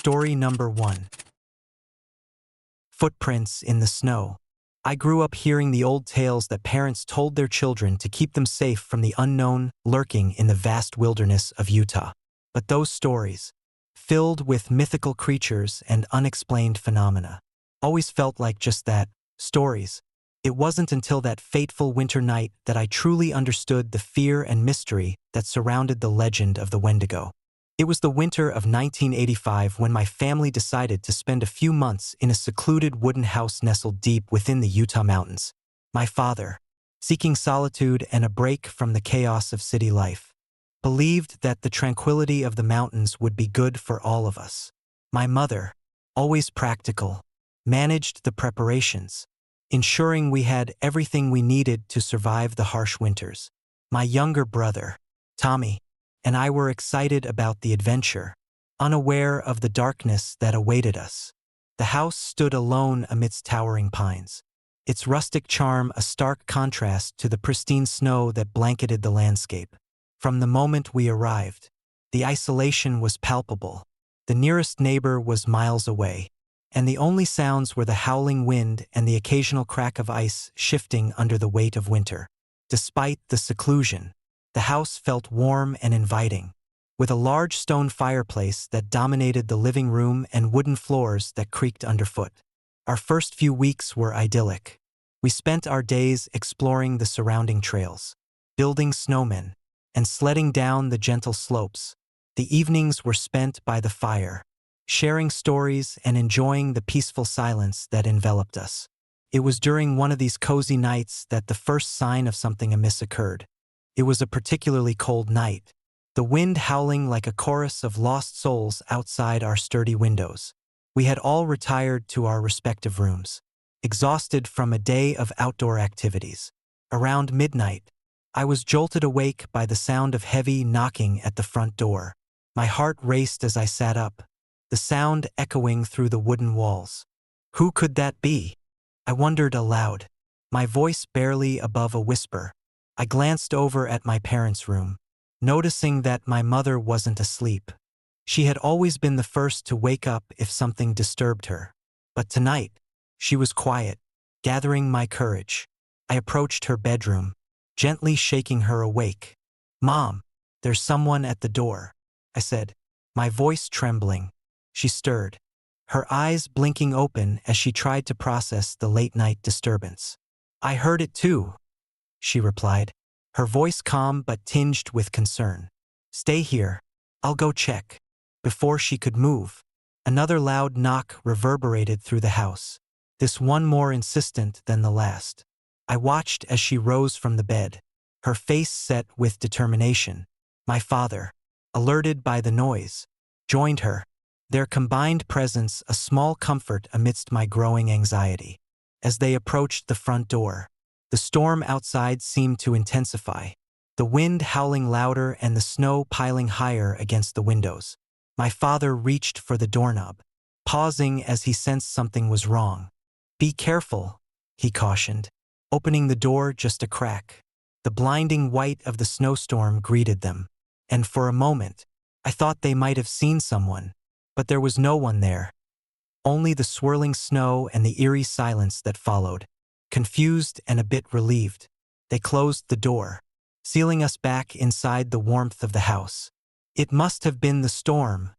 Story number 1. Footprints in the Snow. I grew up hearing the old tales that parents told their children to keep them safe from the unknown lurking in the vast wilderness of Utah. But those stories, filled with mythical creatures and unexplained phenomena, always felt like just that, stories. It wasn't until that fateful winter night that I truly understood the fear and mystery that surrounded the legend of the Wendigo. It was the winter of 1985 when my family decided to spend a few months in a secluded wooden house nestled deep within the Utah mountains. My father, seeking solitude and a break from the chaos of city life, believed that the tranquility of the mountains would be good for all of us. My mother, always practical, managed the preparations, ensuring we had everything we needed to survive the harsh winters. My younger brother, Tommy, and I were excited about the adventure, unaware of the darkness that awaited us. The house stood alone amidst towering pines, its rustic charm a stark contrast to the pristine snow that blanketed the landscape. From the moment we arrived, the isolation was palpable. The nearest neighbor was miles away, and the only sounds were the howling wind and the occasional crack of ice shifting under the weight of winter. Despite the seclusion, the house felt warm and inviting, with a large stone fireplace that dominated the living room and wooden floors that creaked underfoot. Our first few weeks were idyllic. We spent our days exploring the surrounding trails, building snowmen, and sledding down the gentle slopes. The evenings were spent by the fire, sharing stories and enjoying the peaceful silence that enveloped us. It was during one of these cozy nights that the first sign of something amiss occurred. It was a particularly cold night, the wind howling like a chorus of lost souls outside our sturdy windows. We had all retired to our respective rooms, exhausted from a day of outdoor activities. Around midnight, I was jolted awake by the sound of heavy knocking at the front door. My heart raced as I sat up, the sound echoing through the wooden walls. Who could that be? I wondered aloud, my voice barely above a whisper. I glanced over at my parents' room, noticing that my mother wasn't asleep. She had always been the first to wake up if something disturbed her. But tonight, she was quiet, gathering my courage. I approached her bedroom, gently shaking her awake. "Mom, there's someone at the door," I said, my voice trembling. She stirred, her eyes blinking open as she tried to process the late-night disturbance. "I heard it too," she replied, her voice calm but tinged with concern. "Stay here, I'll go check." Before she could move, another loud knock reverberated through the house, this one more insistent than the last. I watched as she rose from the bed, her face set with determination. My father, alerted by the noise, joined her, their combined presence a small comfort amidst my growing anxiety. As they approached the front door, the storm outside seemed to intensify, the wind howling louder and the snow piling higher against the windows. My father reached for the doorknob, pausing as he sensed something was wrong. "Be careful," he cautioned, opening the door just a crack. The blinding white of the snowstorm greeted them, and for a moment, I thought they might have seen someone, but there was no one there. Only the swirling snow and the eerie silence that followed. Confused and a bit relieved, they closed the door, sealing us back inside the warmth of the house. "It must have been the storm,"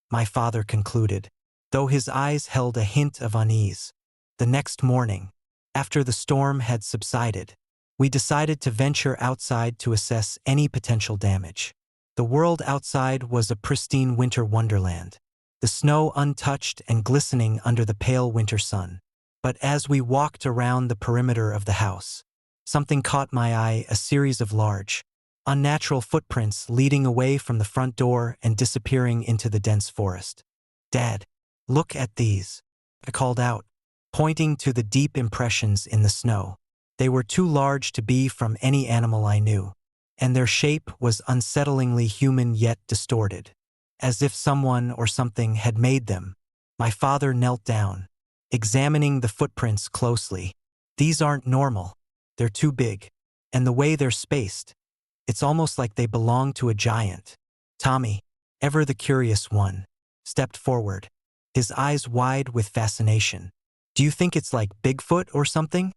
my father concluded, though his eyes held a hint of unease. The next morning, after the storm had subsided, we decided to venture outside to assess any potential damage. The world outside was a pristine winter wonderland, the snow untouched and glistening under the pale winter sun. But as we walked around the perimeter of the house, something caught my eye, a series of large, unnatural footprints leading away from the front door and disappearing into the dense forest. "Dad, look at these," I called out, pointing to the deep impressions in the snow. They were too large to be from any animal I knew, and their shape was unsettlingly human yet distorted, as if someone or something had made them. My father knelt down, examining the footprints closely. "These aren't normal. They're too big. And the way they're spaced, it's almost like they belong to a giant." Tommy, ever the curious one, stepped forward, his eyes wide with fascination. Do you think it's like Bigfoot or something?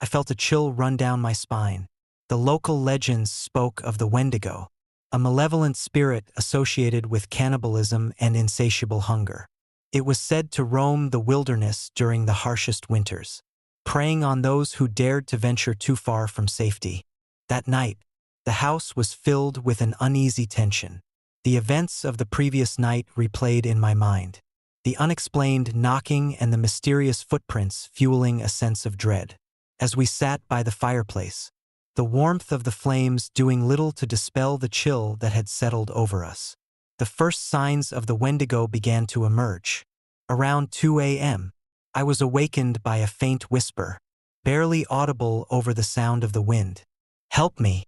I felt a chill run down my spine. The local legends spoke of the Wendigo, a malevolent spirit associated with cannibalism and insatiable hunger. It was said to roam the wilderness during the harshest winters, preying on those who dared to venture too far from safety. That night, the house was filled with an uneasy tension. The events of the previous night replayed in my mind, the unexplained knocking and the mysterious footprints fueling a sense of dread. As we sat by the fireplace, the warmth of the flames doing little to dispel the chill that had settled over us, the first signs of the Wendigo began to emerge. Around 2 a.m., I was awakened by a faint whisper, barely audible over the sound of the wind. "Help me!"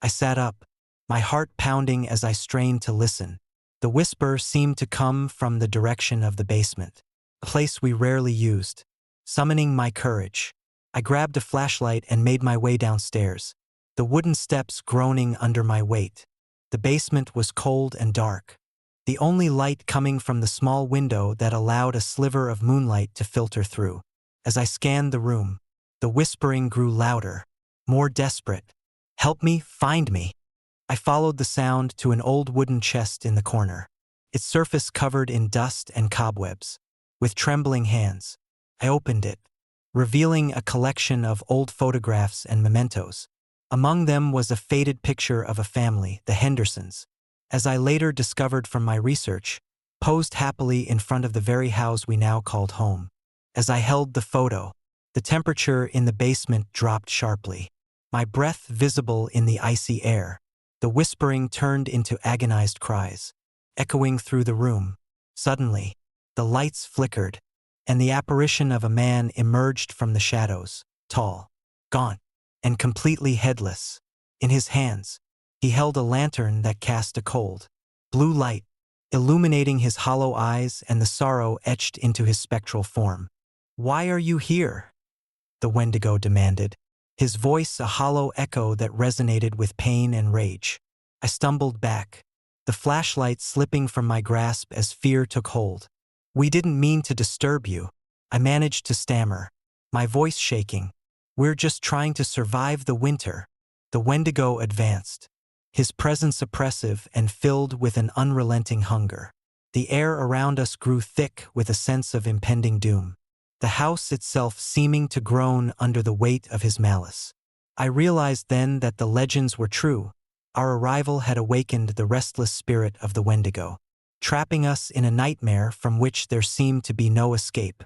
I sat up, my heart pounding as I strained to listen. The whisper seemed to come from the direction of the basement, a place we rarely used. Summoning my courage, I grabbed a flashlight and made my way downstairs, the wooden steps groaning under my weight. The basement was cold and dark, the only light coming from the small window that allowed a sliver of moonlight to filter through. As I scanned the room, the whispering grew louder, more desperate. "Help me, find me." I followed the sound to an old wooden chest in the corner, its surface covered in dust and cobwebs. With trembling hands, I opened it, revealing a collection of old photographs and mementos. Among them was a faded picture of a family, the Hendersons, as I later discovered from my research, posed happily in front of the very house we now called home. As I held the photo, the temperature in the basement dropped sharply, my breath visible in the icy air. The whispering turned into agonized cries, echoing through the room. Suddenly, the lights flickered, and the apparition of a man emerged from the shadows, tall, gaunt, and completely headless. In his hands, he held a lantern that cast a cold, blue light, illuminating his hollow eyes and the sorrow etched into his spectral form. "Why are you here?" the Wendigo demanded, his voice a hollow echo that resonated with pain and rage. I stumbled back, the flashlight slipping from my grasp as fear took hold. "We didn't mean to disturb you," I managed to stammer, my voice shaking. "We're just trying to survive the winter." The Wendigo advanced, his presence oppressive and filled with an unrelenting hunger. The air around us grew thick with a sense of impending doom, the house itself seeming to groan under the weight of his malice. I realized then that the legends were true. Our arrival had awakened the restless spirit of the Wendigo, trapping us in a nightmare from which there seemed to be no escape.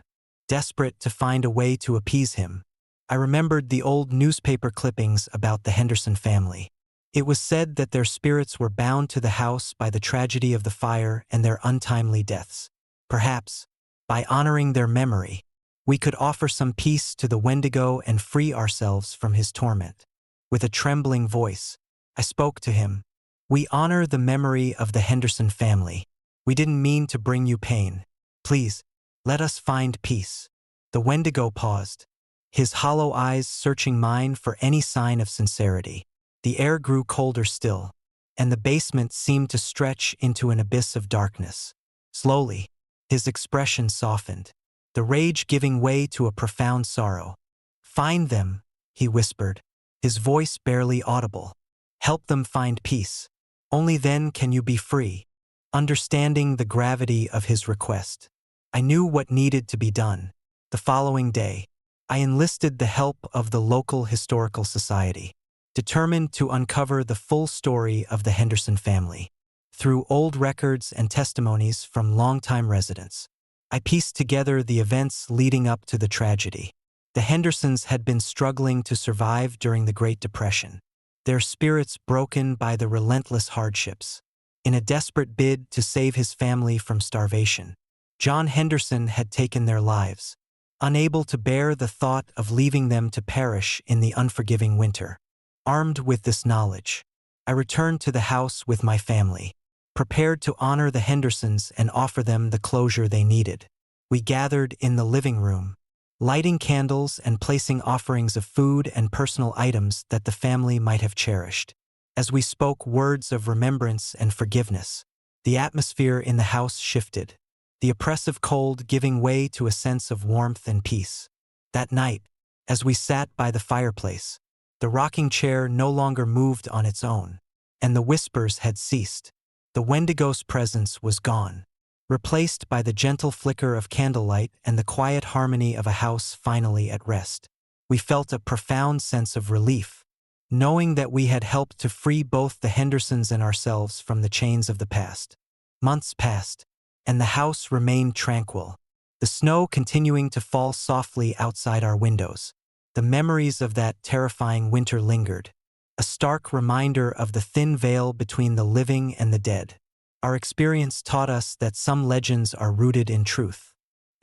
Desperate to find a way to appease him, I remembered the old newspaper clippings about the Henderson family. It was said that their spirits were bound to the house by the tragedy of the fire and their untimely deaths. Perhaps, by honoring their memory, we could offer some peace to the Wendigo and free ourselves from his torment. With a trembling voice, I spoke to him. "We honor the memory of the Henderson family. We didn't mean to bring you pain. Please, let us find peace." The Wendigo paused, his hollow eyes searching mine for any sign of sincerity. The air grew colder still, and the basement seemed to stretch into an abyss of darkness. Slowly, his expression softened, the rage giving way to a profound sorrow. "Find them," he whispered, his voice barely audible. "Help them find peace. Only then can you be free." Understanding the gravity of his request, I knew what needed to be done. The following day, I enlisted the help of the local historical society, determined to uncover the full story of the Henderson family. Through old records and testimonies from longtime residents, I pieced together the events leading up to the tragedy. The Hendersons had been struggling to survive during the Great Depression, their spirits broken by the relentless hardships. In a desperate bid to save his family from starvation, John Henderson had taken their lives, unable to bear the thought of leaving them to perish in the unforgiving winter. Armed with this knowledge, I returned to the house with my family, prepared to honor the Hendersons and offer them the closure they needed. We gathered in the living room, lighting candles and placing offerings of food and personal items that the family might have cherished. As we spoke words of remembrance and forgiveness, the atmosphere in the house shifted. the oppressive cold giving way to a sense of warmth and peace. That night, as we sat by the fireplace, the rocking chair no longer moved on its own, and the whispers had ceased. The Wendigo's presence was gone, replaced by the gentle flicker of candlelight and the quiet harmony of a house finally at rest. We felt a profound sense of relief, knowing that we had helped to free both the Hendersons and ourselves from the chains of the past. Months passed, and the house remained tranquil, the snow continuing to fall softly outside our windows. The memories of that terrifying winter lingered, a stark reminder of the thin veil between the living and the dead. Our experience taught us that some legends are rooted in truth,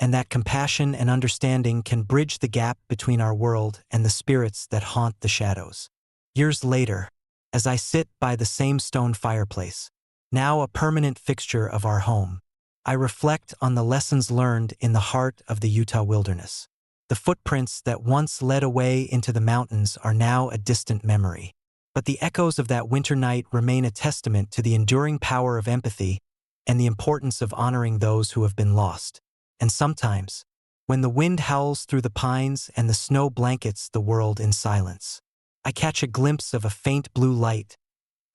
and that compassion and understanding can bridge the gap between our world and the spirits that haunt the shadows. Years later, as I sit by the same stone fireplace, now a permanent fixture of our home, I reflect on the lessons learned in the heart of the Utah wilderness. The footprints that once led away into the mountains are now a distant memory, but the echoes of that winter night remain a testament to the enduring power of empathy and the importance of honoring those who have been lost. And sometimes, when the wind howls through the pines and the snow blankets the world in silence, I catch a glimpse of a faint blue light,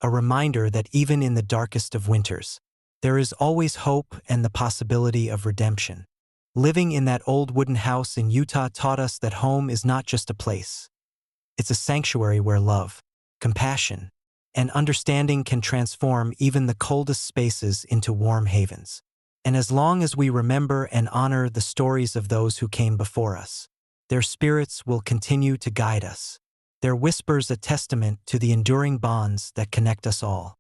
a reminder that even in the darkest of winters, there is always hope and the possibility of redemption. Living in that old wooden house in Utah taught us that home is not just a place. It's a sanctuary where love, compassion, and understanding can transform even the coldest spaces into warm havens. And as long as we remember and honor the stories of those who came before us, their spirits will continue to guide us, their whispers a testament to the enduring bonds that connect us all.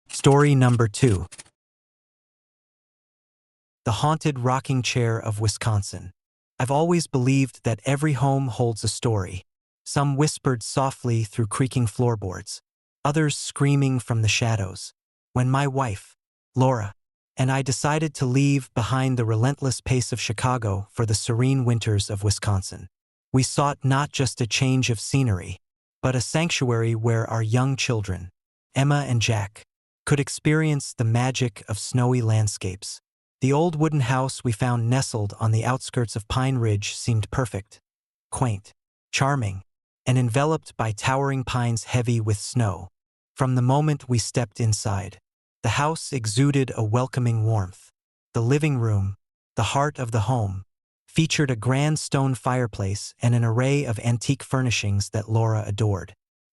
Story number 2. The Haunted Rocking Chair of Wisconsin. I've always believed that every home holds a story, some whispered softly through creaking floorboards, others screaming from the shadows. When my wife, Laura, and I decided to leave behind the relentless pace of Chicago for the serene winters of Wisconsin, we sought not just a change of scenery, but a sanctuary where our young children, Emma and Jack, could experience the magic of snowy landscapes. The old wooden house we found nestled on the outskirts of Pine Ridge seemed perfect, quaint, charming, and enveloped by towering pines heavy with snow. From the moment we stepped inside, the house exuded a welcoming warmth. The living room, the heart of the home, featured a grand stone fireplace and an array of antique furnishings that Laura adored.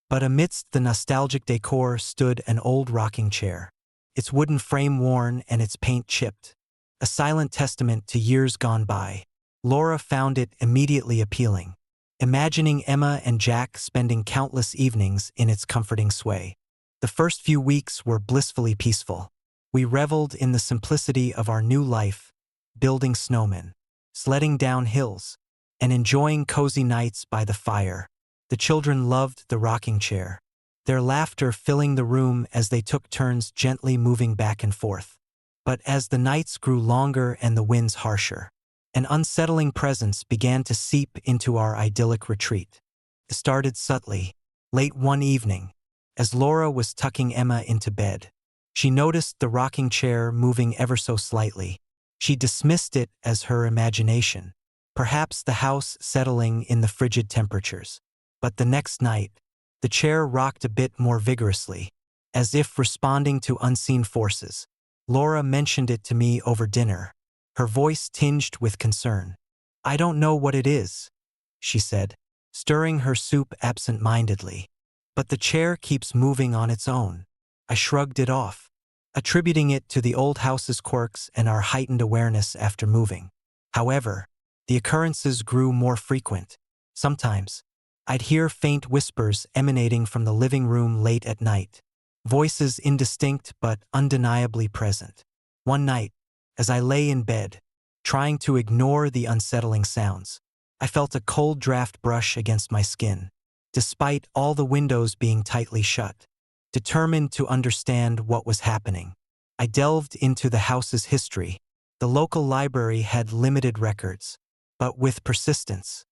But amidst the nostalgic decor stood an old rocking chair, its wooden frame worn and its paint chipped, a silent testament to years gone by. Laura found it immediately appealing, imagining Emma and Jack spending countless evenings in its comforting sway. The first few weeks were blissfully peaceful. We reveled in the simplicity of our new life, building snowmen, sledding down hills, and enjoying cozy nights by the fire. The children loved the rocking chair, their laughter filling the room as they took turns gently moving back and forth. But as the nights grew longer and the winds harsher, an unsettling presence began to seep into our idyllic retreat. It started subtly. Late one evening, as Laura was tucking Emma into bed, she noticed the rocking chair moving ever so slightly. She dismissed it as her imagination, perhaps the house settling in the frigid temperatures. But the next night, the chair rocked a bit more vigorously, as if responding to unseen forces. Laura mentioned it to me over dinner, her voice tinged with concern. "I don't know what it is," she said, stirring her soup absent-mindedly. "But the chair keeps moving on its own." I shrugged it off, attributing it to the old house's quirks and our heightened awareness after moving. However, the occurrences grew more frequent. Sometimes, I'd hear faint whispers emanating from the living room late at night, voices indistinct but undeniably present. One night, as I lay in bed, trying to ignore the unsettling sounds, I felt a cold draft brush against my skin, despite all the windows being tightly shut. Determined to understand what was happening, I delved into the house's history. The local library had limited records, but with persistence,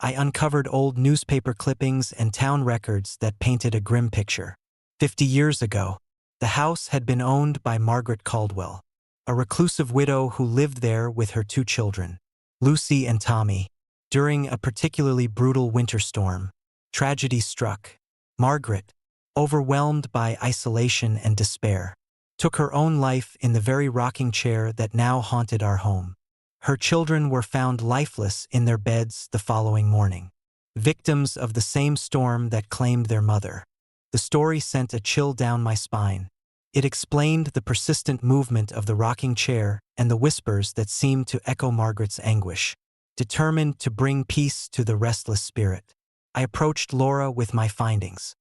I uncovered old newspaper clippings and town records that painted a grim picture. 50 years ago, the house had been owned by Margaret Caldwell, a reclusive widow who lived there with her 2 children, Lucy and Tommy. During a particularly brutal winter storm, tragedy struck. Margaret, overwhelmed by isolation and despair, took her own life in the very rocking chair that now haunted our home. Her children were found lifeless in their beds the following morning, victims of the same storm that claimed their mother. The story sent a chill down my spine. It explained the persistent movement of the rocking chair and the whispers that seemed to echo Margaret's anguish. Determined to bring peace to the restless spirit, I approached Laura with my findings.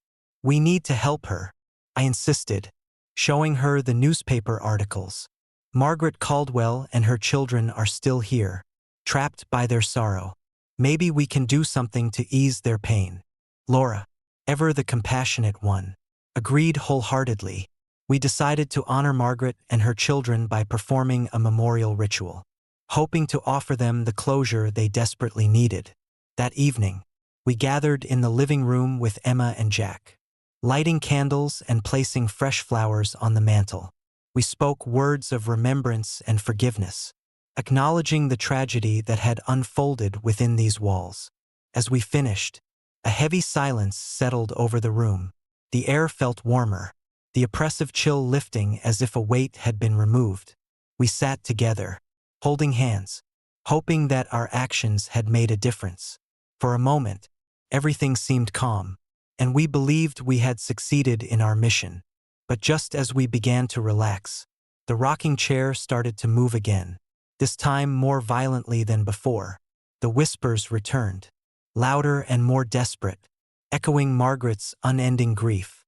"We need to help her," I insisted, showing her the newspaper articles. "Margaret Caldwell and her children are still here, trapped by their sorrow. Maybe we can do something to ease their pain." Laura, ever the compassionate one, agreed wholeheartedly. We decided to honor Margaret and her children by performing a memorial ritual, hoping to offer them the closure they desperately needed. That evening, we gathered in the living room with Emma and Jack, lighting candles and placing fresh flowers on the mantel. We spoke words of remembrance and forgiveness, acknowledging the tragedy that had unfolded within these walls. As we finished, a heavy silence settled over the room. The air felt warmer, the oppressive chill lifting as if a weight had been removed. We sat together, holding hands, hoping that our actions had made a difference. For a moment, everything seemed calm, and we believed we had succeeded in our mission. But just as we began to relax, the rocking chair started to move again, this time more violently than before. The whispers returned, louder and more desperate, echoing Margaret's unending grief.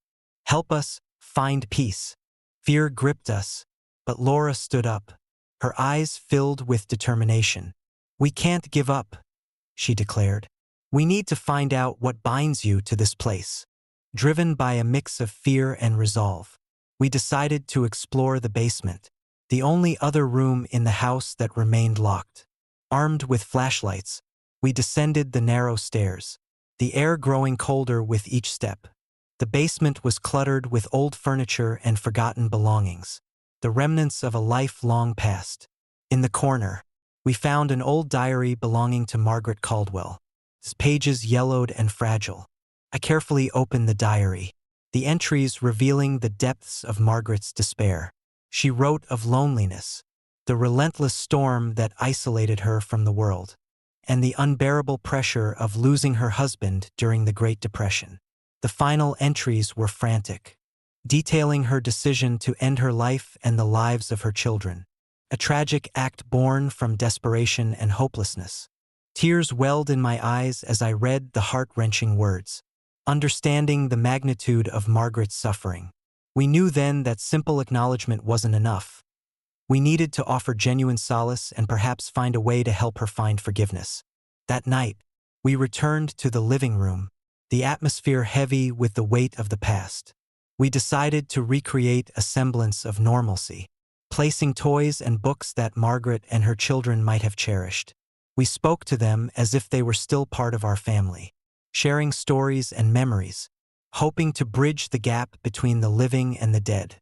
"Help us find peace." Fear gripped us, but Laura stood up, her eyes filled with determination. "We can't give up," she declared. "We need to find out what binds you to this place." Driven by a mix of fear and resolve, we decided to explore the basement, the only other room in the house that remained locked. Armed with flashlights, we descended the narrow stairs, the air growing colder with each step. The basement was cluttered with old furniture and forgotten belongings, the remnants of a life long past. In the corner, we found an old diary belonging to Margaret Caldwell, its pages yellowed and fragile. I carefully opened the diary, the entries revealing the depths of Margaret's despair. She wrote of loneliness, the relentless storm that isolated her from the world, and the unbearable pressure of losing her husband during the Great Depression. The final entries were frantic, detailing her decision to end her life and the lives of her children, a tragic act born from desperation and hopelessness. Tears welled in my eyes as I read the heart-wrenching words. Understanding the magnitude of Margaret's suffering, we knew then that simple acknowledgement wasn't enough. We needed to offer genuine solace and perhaps find a way to help her find forgiveness. That night, we returned to the living room, the atmosphere heavy with the weight of the past. We decided to recreate a semblance of normalcy, placing toys and books that Margaret and her children might have cherished. We spoke to them as if they were still part of our family, sharing stories and memories, hoping to bridge the gap between the living and the dead.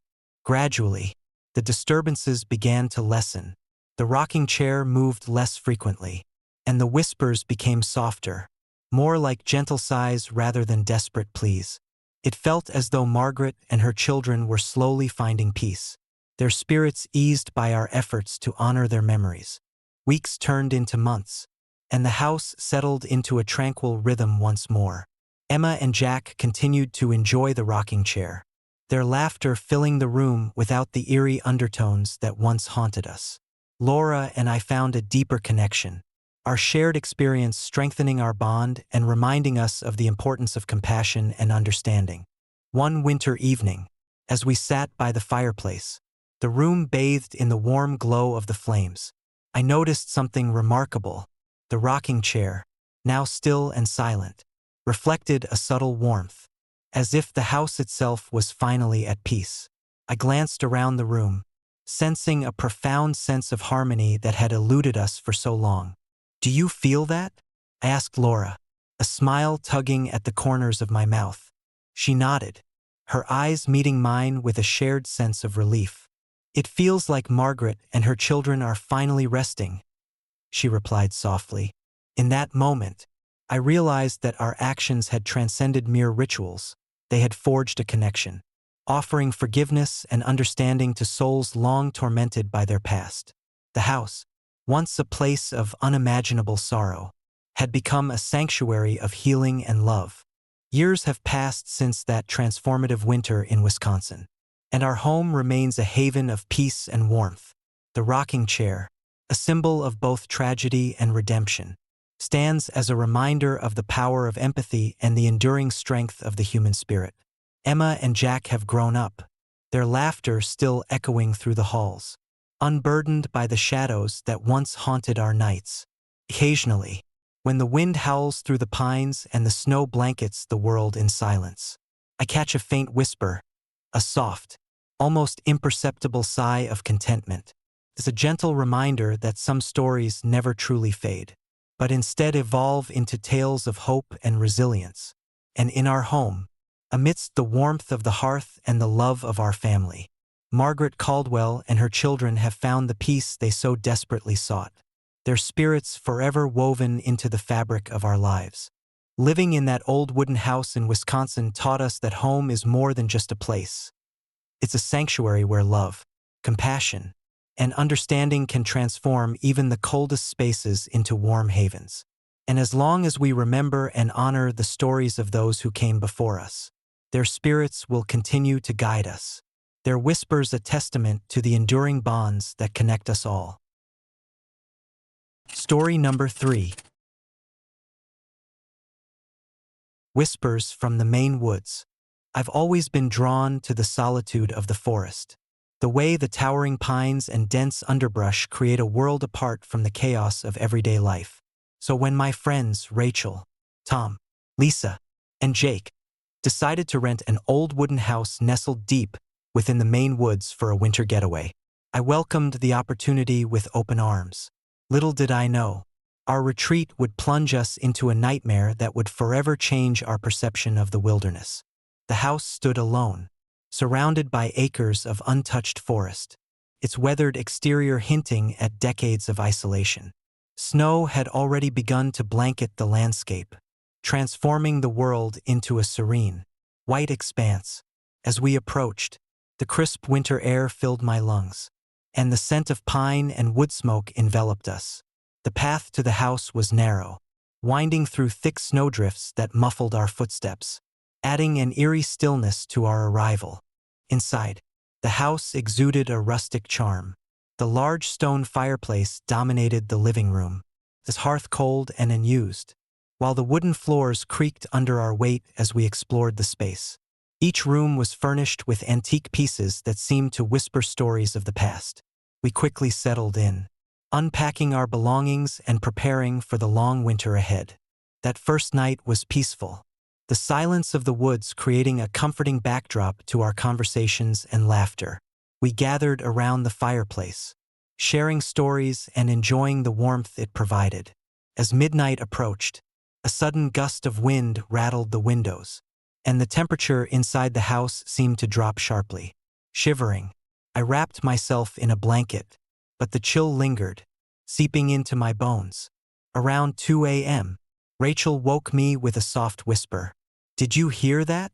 Gradually, the disturbances began to lessen. The rocking chair moved less frequently, and the whispers became softer, more like gentle sighs rather than desperate pleas. It felt as though Margaret and her children were slowly finding peace, their spirits eased by our efforts to honor their memories. Weeks turned into months, and the house settled into a tranquil rhythm once more. Emma and Jack continued to enjoy the rocking chair, their laughter filling the room without the eerie undertones that once haunted us. Laura and I found a deeper connection, our shared experience strengthening our bond and reminding us of the importance of compassion and understanding. One winter evening, as we sat by the fireplace, the room bathed in the warm glow of the flames, I noticed something remarkable. The rocking chair, now still and silent, reflected a subtle warmth, as if the house itself was finally at peace. I glanced around the room, sensing a profound sense of harmony that had eluded us for so long. "Do you feel that?" I asked Laura, a smile tugging at the corners of my mouth. She nodded, her eyes meeting mine with a shared sense of relief. "It feels like Margaret and her children are finally resting," she replied softly. In that moment, I realized that our actions had transcended mere rituals. They had forged a connection, offering forgiveness and understanding to souls long tormented by their past. The house, once a place of unimaginable sorrow, had become a sanctuary of healing and love. Years have passed since that transformative winter in Wisconsin, and our home remains a haven of peace and warmth. The rocking chair, a symbol of both tragedy and redemption, stands as a reminder of the power of empathy and the enduring strength of the human spirit. Emma and Jack have grown up, their laughter still echoing through the halls, unburdened by the shadows that once haunted our nights. Occasionally, when the wind howls through the pines and the snow blankets the world in silence, I catch a faint whisper, a soft, almost imperceptible sigh of contentment. It's a gentle reminder that some stories never truly fade, but instead evolve into tales of hope and resilience. And in our home, amidst the warmth of the hearth and the love of our family, Margaret Caldwell and her children have found the peace they so desperately sought, their spirits forever woven into the fabric of our lives. Living in that old wooden house in Wisconsin taught us that home is more than just a place. It's a sanctuary where love, compassion, and understanding can transform even the coldest spaces into warm havens. And as long as we remember and honor the stories of those who came before us, their spirits will continue to guide us, their whispers a testament to the enduring bonds that connect us all. Story number 3. Whispers from the Maine Woods. I've always been drawn to the solitude of the forest, the way the towering pines and dense underbrush create a world apart from the chaos of everyday life. So when my friends Rachel, Tom, Lisa, and Jake decided to rent an old wooden house nestled deep within the Maine woods for a winter getaway, I welcomed the opportunity with open arms. Little did I know, our retreat would plunge us into a nightmare that would forever change our perception of the wilderness. The house stood alone, surrounded by acres of untouched forest, its weathered exterior hinting at decades of isolation. Snow had already begun to blanket the landscape, transforming the world into a serene, white expanse. As we approached, the crisp winter air filled my lungs, and the scent of pine and wood smoke enveloped us. The path to the house was narrow, winding through thick snowdrifts that muffled our footsteps, adding an eerie stillness to our arrival. Inside, the house exuded a rustic charm. The large stone fireplace dominated the living room, its hearth cold and unused, while the wooden floors creaked under our weight as we explored the space. Each room was furnished with antique pieces that seemed to whisper stories of the past. We quickly settled in, unpacking our belongings and preparing for the long winter ahead. That first night was peaceful, the silence of the woods creating a comforting backdrop to our conversations and laughter. We gathered around the fireplace, sharing stories and enjoying the warmth it provided. As midnight approached, a sudden gust of wind rattled the windows, and the temperature inside the house seemed to drop sharply. Shivering, I wrapped myself in a blanket, but the chill lingered, seeping into my bones. Around 2 a.m., Rachel woke me with a soft whisper. "Did you hear that?"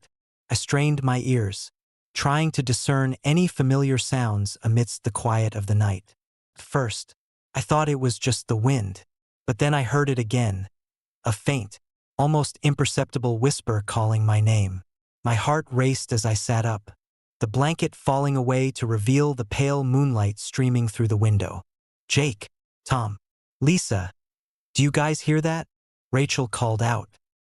I strained my ears, trying to discern any familiar sounds amidst the quiet of the night. At first, I thought it was just the wind, but then I heard it again, a faint, almost imperceptible whisper calling my name. My heart raced as I sat up, the blanket falling away to reveal the pale moonlight streaming through the window. "Jake, Tom, Lisa, do you guys hear that?" Rachel called out,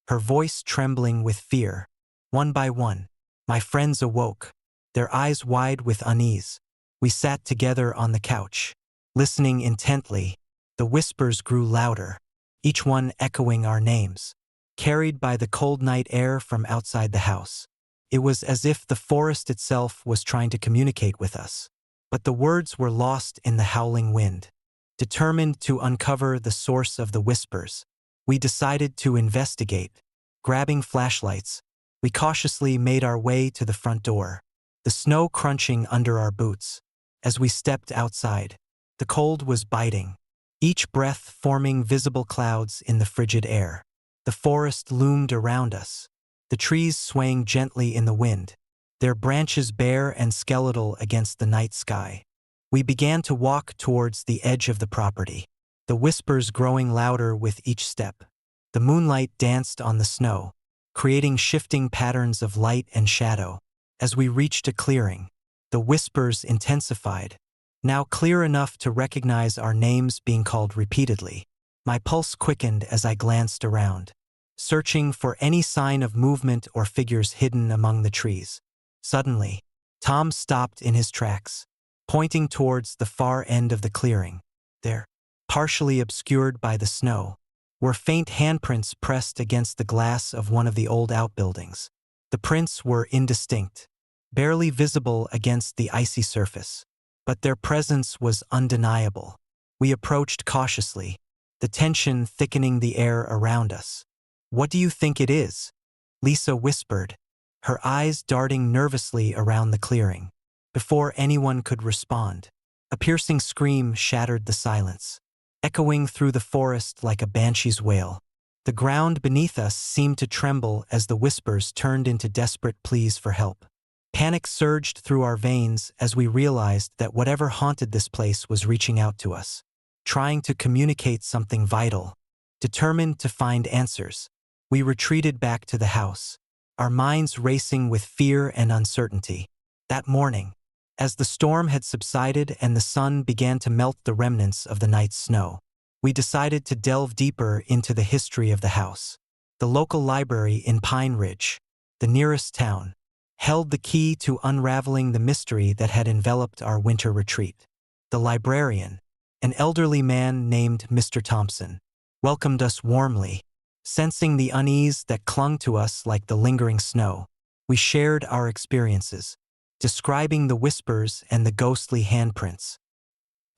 her voice trembling with fear. One by one, my friends awoke, their eyes wide with unease. We sat together on the couch, listening intently. The whispers grew louder, each one echoing our names, carried by the cold night air from outside the house. It was as if the forest itself was trying to communicate with us, but the words were lost in the howling wind. Determined to uncover the source of the whispers, we decided to investigate. Grabbing flashlights, we cautiously made our way to the front door, the snow crunching under our boots. as we stepped outside. The cold was biting, each breath forming visible clouds in the frigid air. The forest loomed around us, the trees swaying gently in the wind, their branches bare and skeletal against the night sky. We began to walk towards the edge of the property, the whispers growing louder with each step. The moonlight danced on the snow, creating shifting patterns of light and shadow. As we reached a clearing, the whispers intensified, now clear enough to recognize our names being called repeatedly. My pulse quickened as I glanced around, searching for any sign of movement or figures hidden among the trees. Suddenly, Tom stopped in his tracks, pointing towards the far end of the clearing. There, partially obscured by the snow, were faint handprints pressed against the glass of one of the old outbuildings. The prints were indistinct, barely visible against the icy surface, but their presence was undeniable. We approached cautiously, the tension thickening the air around us. "What do you think it is?" Lisa whispered, her eyes darting nervously around the clearing. Before anyone could respond, a piercing scream shattered the silence, echoing through the forest like a banshee's wail. The ground beneath us seemed to tremble as the whispers turned into desperate pleas for help. Panic surged through our veins as we realized that whatever haunted this place was reaching out to us, trying to communicate something vital. Determined to find answers, we retreated back to the house, our minds racing with fear and uncertainty. That morning, as the storm had subsided and the sun began to melt the remnants of the night's snow, we decided to delve deeper into the history of the house. The local library in Pine Ridge, the nearest town, held the key to unraveling the mystery that had enveloped our winter retreat. The librarian, an elderly man named Mr. Thompson, welcomed us warmly. Sensing the unease that clung to us like the lingering snow, we shared our experiences, describing the whispers and the ghostly handprints.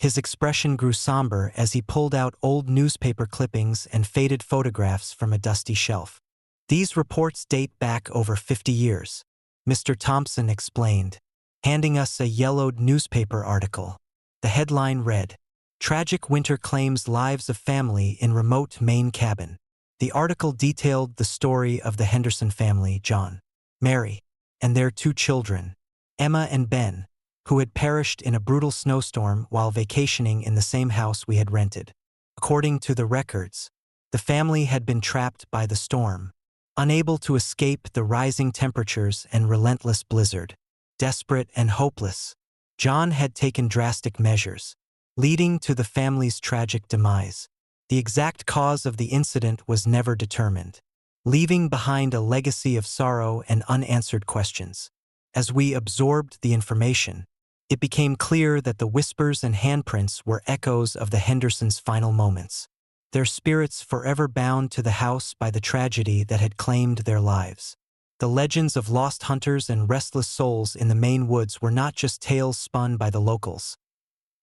His expression grew somber as he pulled out old newspaper clippings and faded photographs from a dusty shelf. "These reports date back over 50 years, Mr. Thompson explained, handing us a yellowed newspaper article. The headline read, "Tragic Winter Claims Lives of Family in Remote Maine Cabin." The article detailed the story of the Henderson family, John, Mary, and their 2 children, Emma and Ben, who had perished in a brutal snowstorm while vacationing in the same house we had rented. According to the records, the family had been trapped by the storm, unable to escape the rising temperatures and relentless blizzard. Desperate and hopeless, John had taken drastic measures, leading to the family's tragic demise. The exact cause of the incident was never determined, leaving behind a legacy of sorrow and unanswered questions. As we absorbed the information, it became clear that the whispers and handprints were echoes of the Hendersons' final moments, their spirits forever bound to the house by the tragedy that had claimed their lives. The legends of lost hunters and restless souls in the Maine woods were not just tales spun by the locals.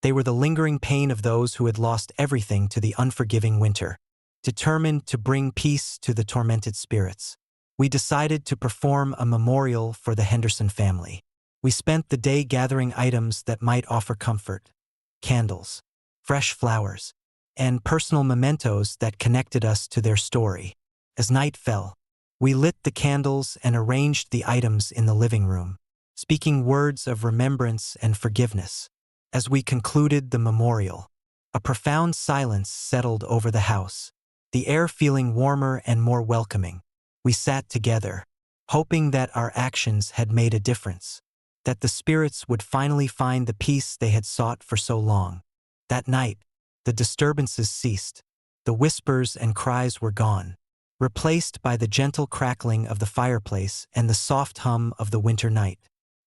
They were the lingering pain of those who had lost everything to the unforgiving winter. Determined to bring peace to the tormented spirits, we decided to perform a memorial for the Henderson family. We spent the day gathering items that might offer comfort: candles, fresh flowers, and personal mementos that connected us to their story. As night fell, we lit the candles and arranged the items in the living room, speaking words of remembrance and forgiveness. As we concluded the memorial, a profound silence settled over the house, the air feeling warmer and more welcoming. We sat together, hoping that our actions had made a difference, that the spirits would finally find the peace they had sought for so long. That night, the disturbances ceased. The whispers and cries were gone, replaced by the gentle crackling of the fireplace and the soft hum of the winter night.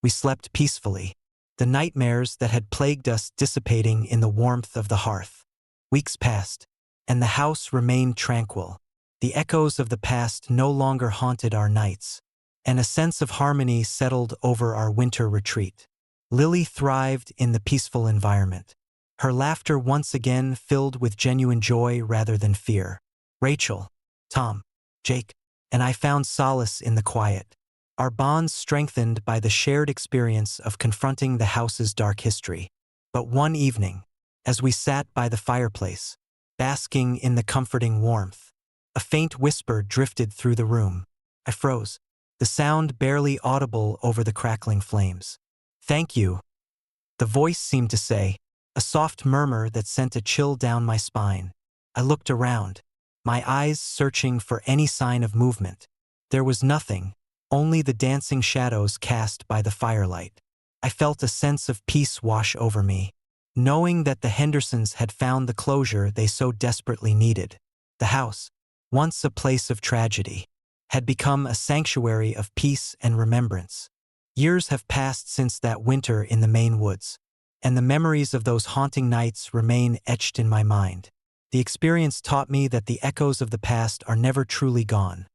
We slept peacefully, the nightmares that had plagued us dissipating in the warmth of the hearth. Weeks passed, and the house remained tranquil. The echoes of the past no longer haunted our nights, and a sense of harmony settled over our winter retreat. Lily thrived in the peaceful environment, her laughter once again filled with genuine joy rather than fear. Rachel, Tom, Jake, and I found solace in the quiet, our bonds strengthened by the shared experience of confronting the house's dark history. But one evening, as we sat by the fireplace, basking in the comforting warmth, a faint whisper drifted through the room. I froze, the sound barely audible over the crackling flames. "Thank you," the voice seemed to say, a soft murmur that sent a chill down my spine. I looked around, my eyes searching for any sign of movement. There was nothing, only the dancing shadows cast by the firelight. I felt a sense of peace wash over me, knowing that the Hendersons had found the closure they so desperately needed. The house, once a place of tragedy, had become a sanctuary of peace and remembrance. Years have passed since that winter in the Maine woods, and the memories of those haunting nights remain etched in my mind. The experience taught me that the echoes of the past are never truly gone.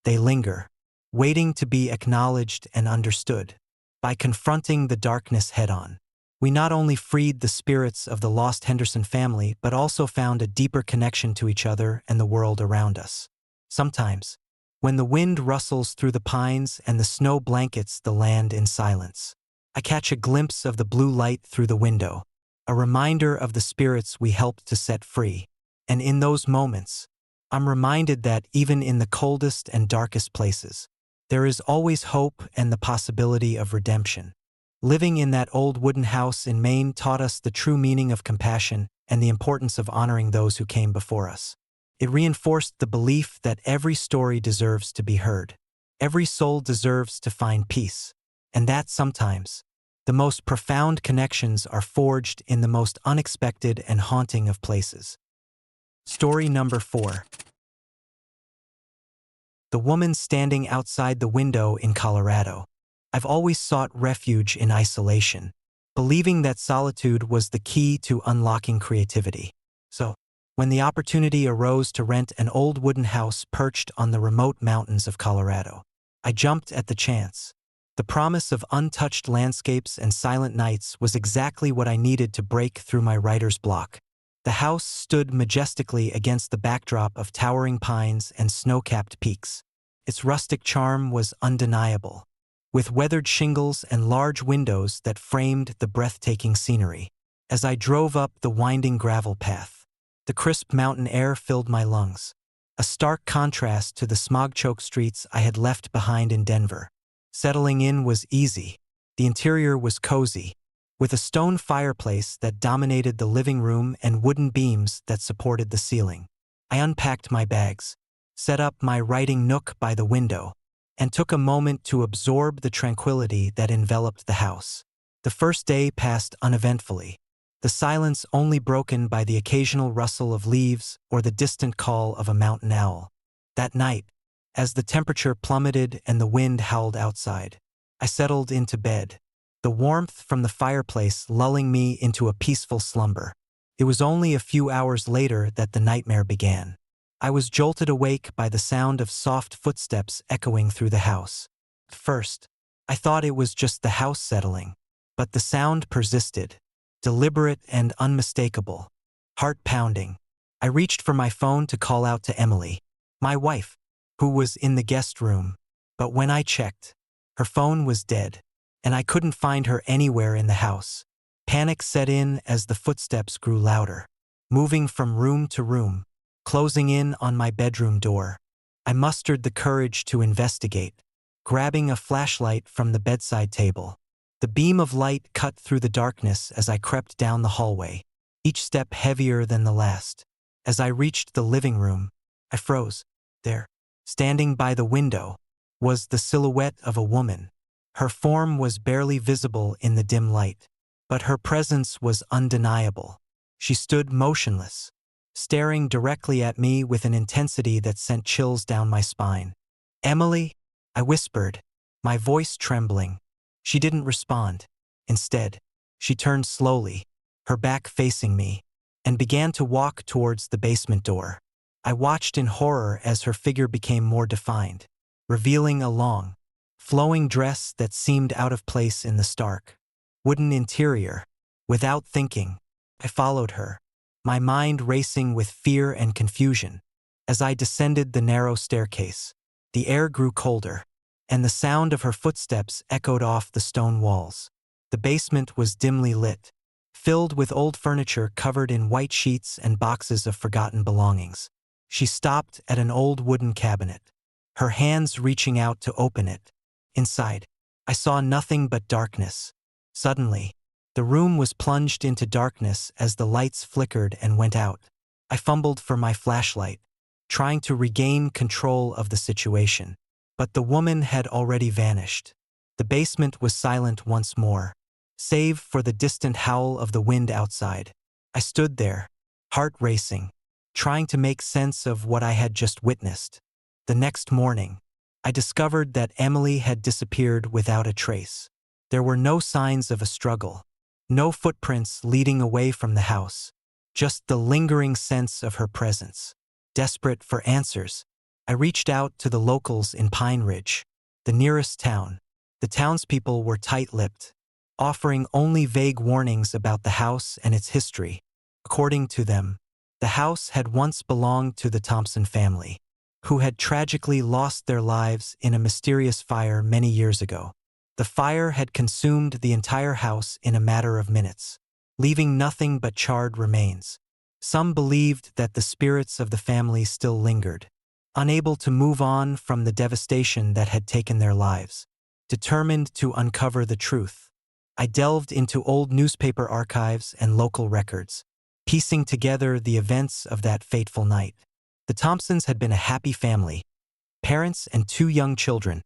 They linger, waiting to be acknowledged and understood. By confronting the darkness head-on, we not only freed the spirits of the lost Henderson family, but also found a deeper connection to each other and the world around us. Sometimes, when the wind rustles through the pines and the snow blankets the land in silence, I catch a glimpse of the blue light through the window, a reminder of the spirits we helped to set free. And in those moments, I'm reminded that even in the coldest and darkest places, there is always hope and the possibility of redemption. Living in that old wooden house in Maine taught us the true meaning of compassion and the importance of honoring those who came before us. It reinforced the belief that every story deserves to be heard. Every soul deserves to find peace. And that sometimes, the most profound connections are forged in the most unexpected and haunting of places. Story number 4. The woman standing outside the window in Colorado. I've always sought refuge in isolation, believing that solitude was the key to unlocking creativity. So, when the opportunity arose to rent an old wooden house perched on the remote mountains of Colorado, I jumped at the chance. The promise of untouched landscapes and silent nights was exactly what I needed to break through my writer's block. The house stood majestically against the backdrop of towering pines and snow-capped peaks. Its rustic charm was undeniable, with weathered shingles and large windows that framed the breathtaking scenery. As I drove up the winding gravel path, the crisp mountain air filled my lungs, a stark contrast to the smog-choked streets I had left behind in Denver. Settling in was easy. The interior was cozy, with a stone fireplace that dominated the living room and wooden beams that supported the ceiling. I unpacked my bags, set up my writing nook by the window, and took a moment to absorb the tranquility that enveloped the house. The first day passed uneventfully, the silence only broken by the occasional rustle of leaves or the distant call of a mountain owl. That night, as the temperature plummeted and the wind howled outside, I settled into bed, the warmth from the fireplace lulling me into a peaceful slumber. It was only a few hours later that the nightmare began. I was jolted awake by the sound of soft footsteps echoing through the house. At first, I thought it was just the house settling, but the sound persisted, deliberate and unmistakable, heart-pounding. I reached for my phone to call out to Emily, my wife, who was in the guest room, but when I checked, her phone was dead, and I couldn't find her anywhere in the house. Panic set in as the footsteps grew louder, moving from room to room, closing in on my bedroom door. I mustered the courage to investigate, grabbing a flashlight from the bedside table. The beam of light cut through the darkness as I crept down the hallway, each step heavier than the last. As I reached the living room, I froze. There, standing by the window, was the silhouette of a woman. Her form was barely visible in the dim light, but her presence was undeniable. She stood motionless, staring directly at me with an intensity that sent chills down my spine. "Emily?" I whispered, my voice trembling. She didn't respond. Instead, she turned slowly, her back facing me, and began to walk towards the basement door. I watched in horror as her figure became more defined, revealing a long, flowing dress that seemed out of place in the stark, wooden interior. Without thinking, I followed her, my mind racing with fear and confusion. As I descended the narrow staircase, the air grew colder, and the sound of her footsteps echoed off the stone walls. The basement was dimly lit, filled with old furniture covered in white sheets and boxes of forgotten belongings. She stopped at an old wooden cabinet, her hands reaching out to open it. Inside, I saw nothing but darkness. Suddenly, the room was plunged into darkness as the lights flickered and went out. I fumbled for my flashlight, trying to regain control of the situation. But the woman had already vanished. The basement was silent once more, save for the distant howl of the wind outside. I stood there, heart racing, trying to make sense of what I had just witnessed. The next morning, I discovered that Emily had disappeared without a trace. There were no signs of a struggle, no footprints leading away from the house, just the lingering sense of her presence. Desperate for answers, I reached out to the locals in Pine Ridge, the nearest town. The townspeople were tight-lipped, offering only vague warnings about the house and its history. According to them, the house had once belonged to the Thompson family, who had tragically lost their lives in a mysterious fire many years ago. The fire had consumed the entire house in a matter of minutes, leaving nothing but charred remains. Some believed that the spirits of the family still lingered, unable to move on from the devastation that had taken their lives. Determined to uncover the truth, I delved into old newspaper archives and local records, piecing together the events of that fateful night. The Thompsons had been a happy family, parents and 2 young children,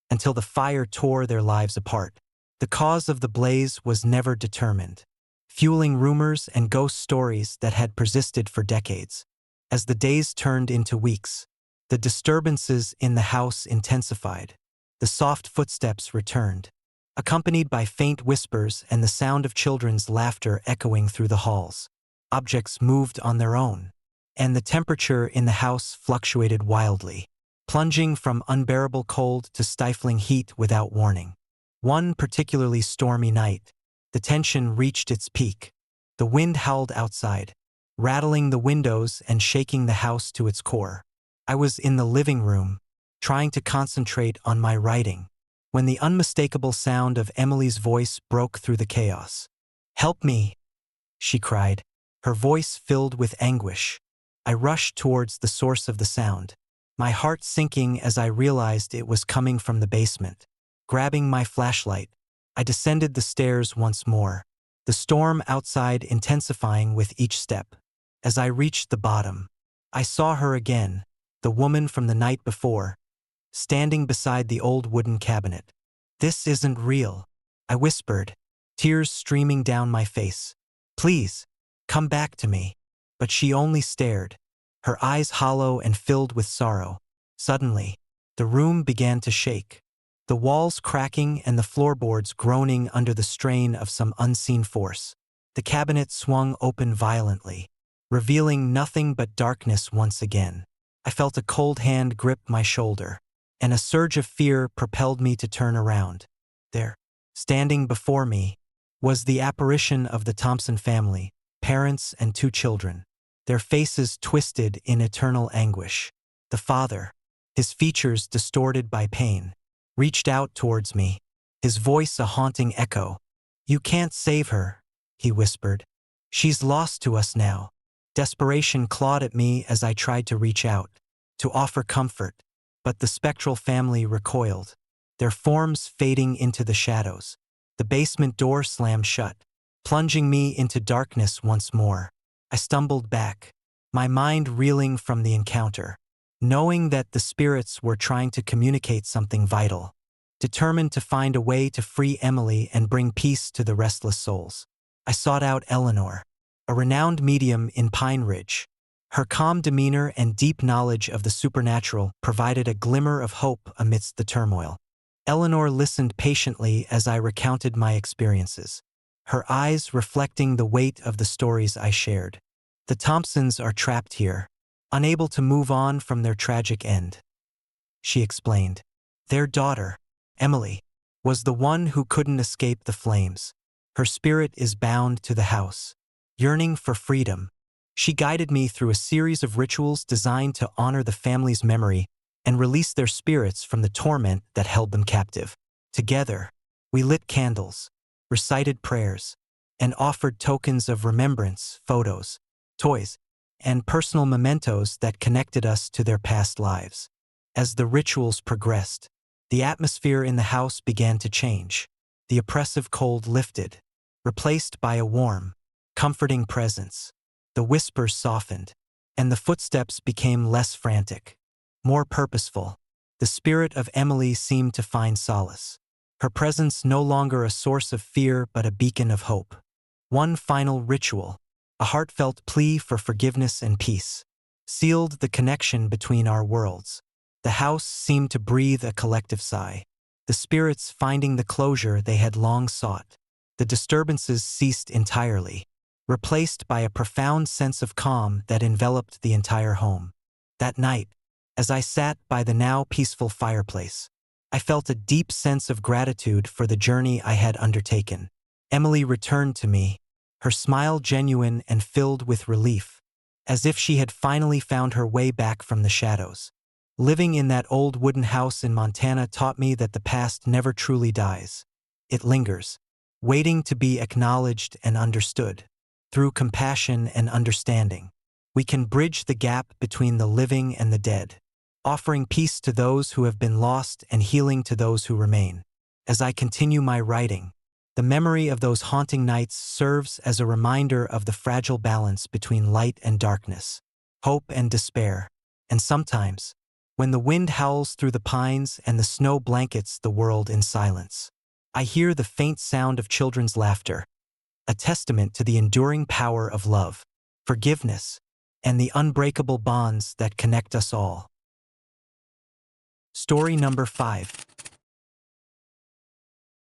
until the fire tore their lives apart. The cause of the blaze was never determined, fueling rumors and ghost stories that had persisted for decades. As the days turned into weeks, the disturbances in the house intensified. The soft footsteps returned, accompanied by faint whispers and the sound of children's laughter echoing through the halls. Objects moved on their own, and the temperature in the house fluctuated wildly, plunging from unbearable cold to stifling heat without warning. One particularly stormy night, the tension reached its peak. The wind howled outside, rattling the windows and shaking the house to its core. I was in the living room, trying to concentrate on my writing, when the unmistakable sound of Emily's voice broke through the chaos. "Help me," she cried, her voice filled with anguish. I rushed towards the source of the sound, my heart sinking as I realized it was coming from the basement. Grabbing my flashlight, I descended the stairs once more, the storm outside intensifying with each step. As I reached the bottom, I saw her again, the woman from the night before, standing beside the old wooden cabinet. "This isn't real," I whispered, tears streaming down my face. "Please, come back to me." But she only stared, her eyes hollow and filled with sorrow. Suddenly, the room began to shake, the walls cracking and the floorboards groaning under the strain of some unseen force. The cabinet swung open violently, revealing nothing but darkness once again. I felt a cold hand grip my shoulder, and a surge of fear propelled me to turn around. There, standing before me, was the apparition of the Thompson family, parents and 2 children, their faces twisted in eternal anguish. The father, his features distorted by pain, reached out towards me, his voice a haunting echo. "You can't save her," he whispered. "She's lost to us now." Desperation clawed at me as I tried to reach out, to offer comfort, but the spectral family recoiled, their forms fading into the shadows. The basement door slammed shut, plunging me into darkness once more. I stumbled back, my mind reeling from the encounter, knowing that the spirits were trying to communicate something vital. Determined to find a way to free Emily and bring peace to the restless souls, I sought out Eleanor, a renowned medium in Pine Ridge. Her calm demeanor and deep knowledge of the supernatural provided a glimmer of hope amidst the turmoil. Eleanor listened patiently as I recounted my experiences, her eyes reflecting the weight of the stories I shared. "The Thompsons are trapped here, unable to move on from their tragic end," she explained. "Their daughter, Emily, was the one who couldn't escape the flames. Her spirit is bound to the house, yearning for freedom." She guided me through a series of rituals designed to honor the family's memory and release their spirits from the torment that held them captive. Together, we lit candles, recited prayers, and offered tokens of remembrance, photos, toys, and personal mementos that connected us to their past lives. As the rituals progressed, the atmosphere in the house began to change. The oppressive cold lifted, replaced by a warm, comforting presence. The whispers softened, and the footsteps became less frantic, more purposeful. The spirit of Emily seemed to find solace, her presence no longer a source of fear but a beacon of hope. One final ritual, a heartfelt plea for forgiveness and peace, sealed the connection between our worlds. The house seemed to breathe a collective sigh, the spirits finding the closure they had long sought. The disturbances ceased entirely, replaced by a profound sense of calm that enveloped the entire home. That night, as I sat by the now peaceful fireplace, I felt a deep sense of gratitude for the journey I had undertaken. Emily returned to me, her smile genuine and filled with relief, as if she had finally found her way back from the shadows. Living in that old wooden house in Montana taught me that the past never truly dies. It lingers, waiting to be acknowledged and understood. Through compassion and understanding, we can bridge the gap between the living and the dead, offering peace to those who have been lost and healing to those who remain. As I continue my writing, the memory of those haunting nights serves as a reminder of the fragile balance between light and darkness, hope and despair, and sometimes, when the wind howls through the pines and the snow blankets the world in silence, I hear the faint sound of children's laughter, a testament to the enduring power of love, forgiveness, and the unbreakable bonds that connect us all. Story number 5.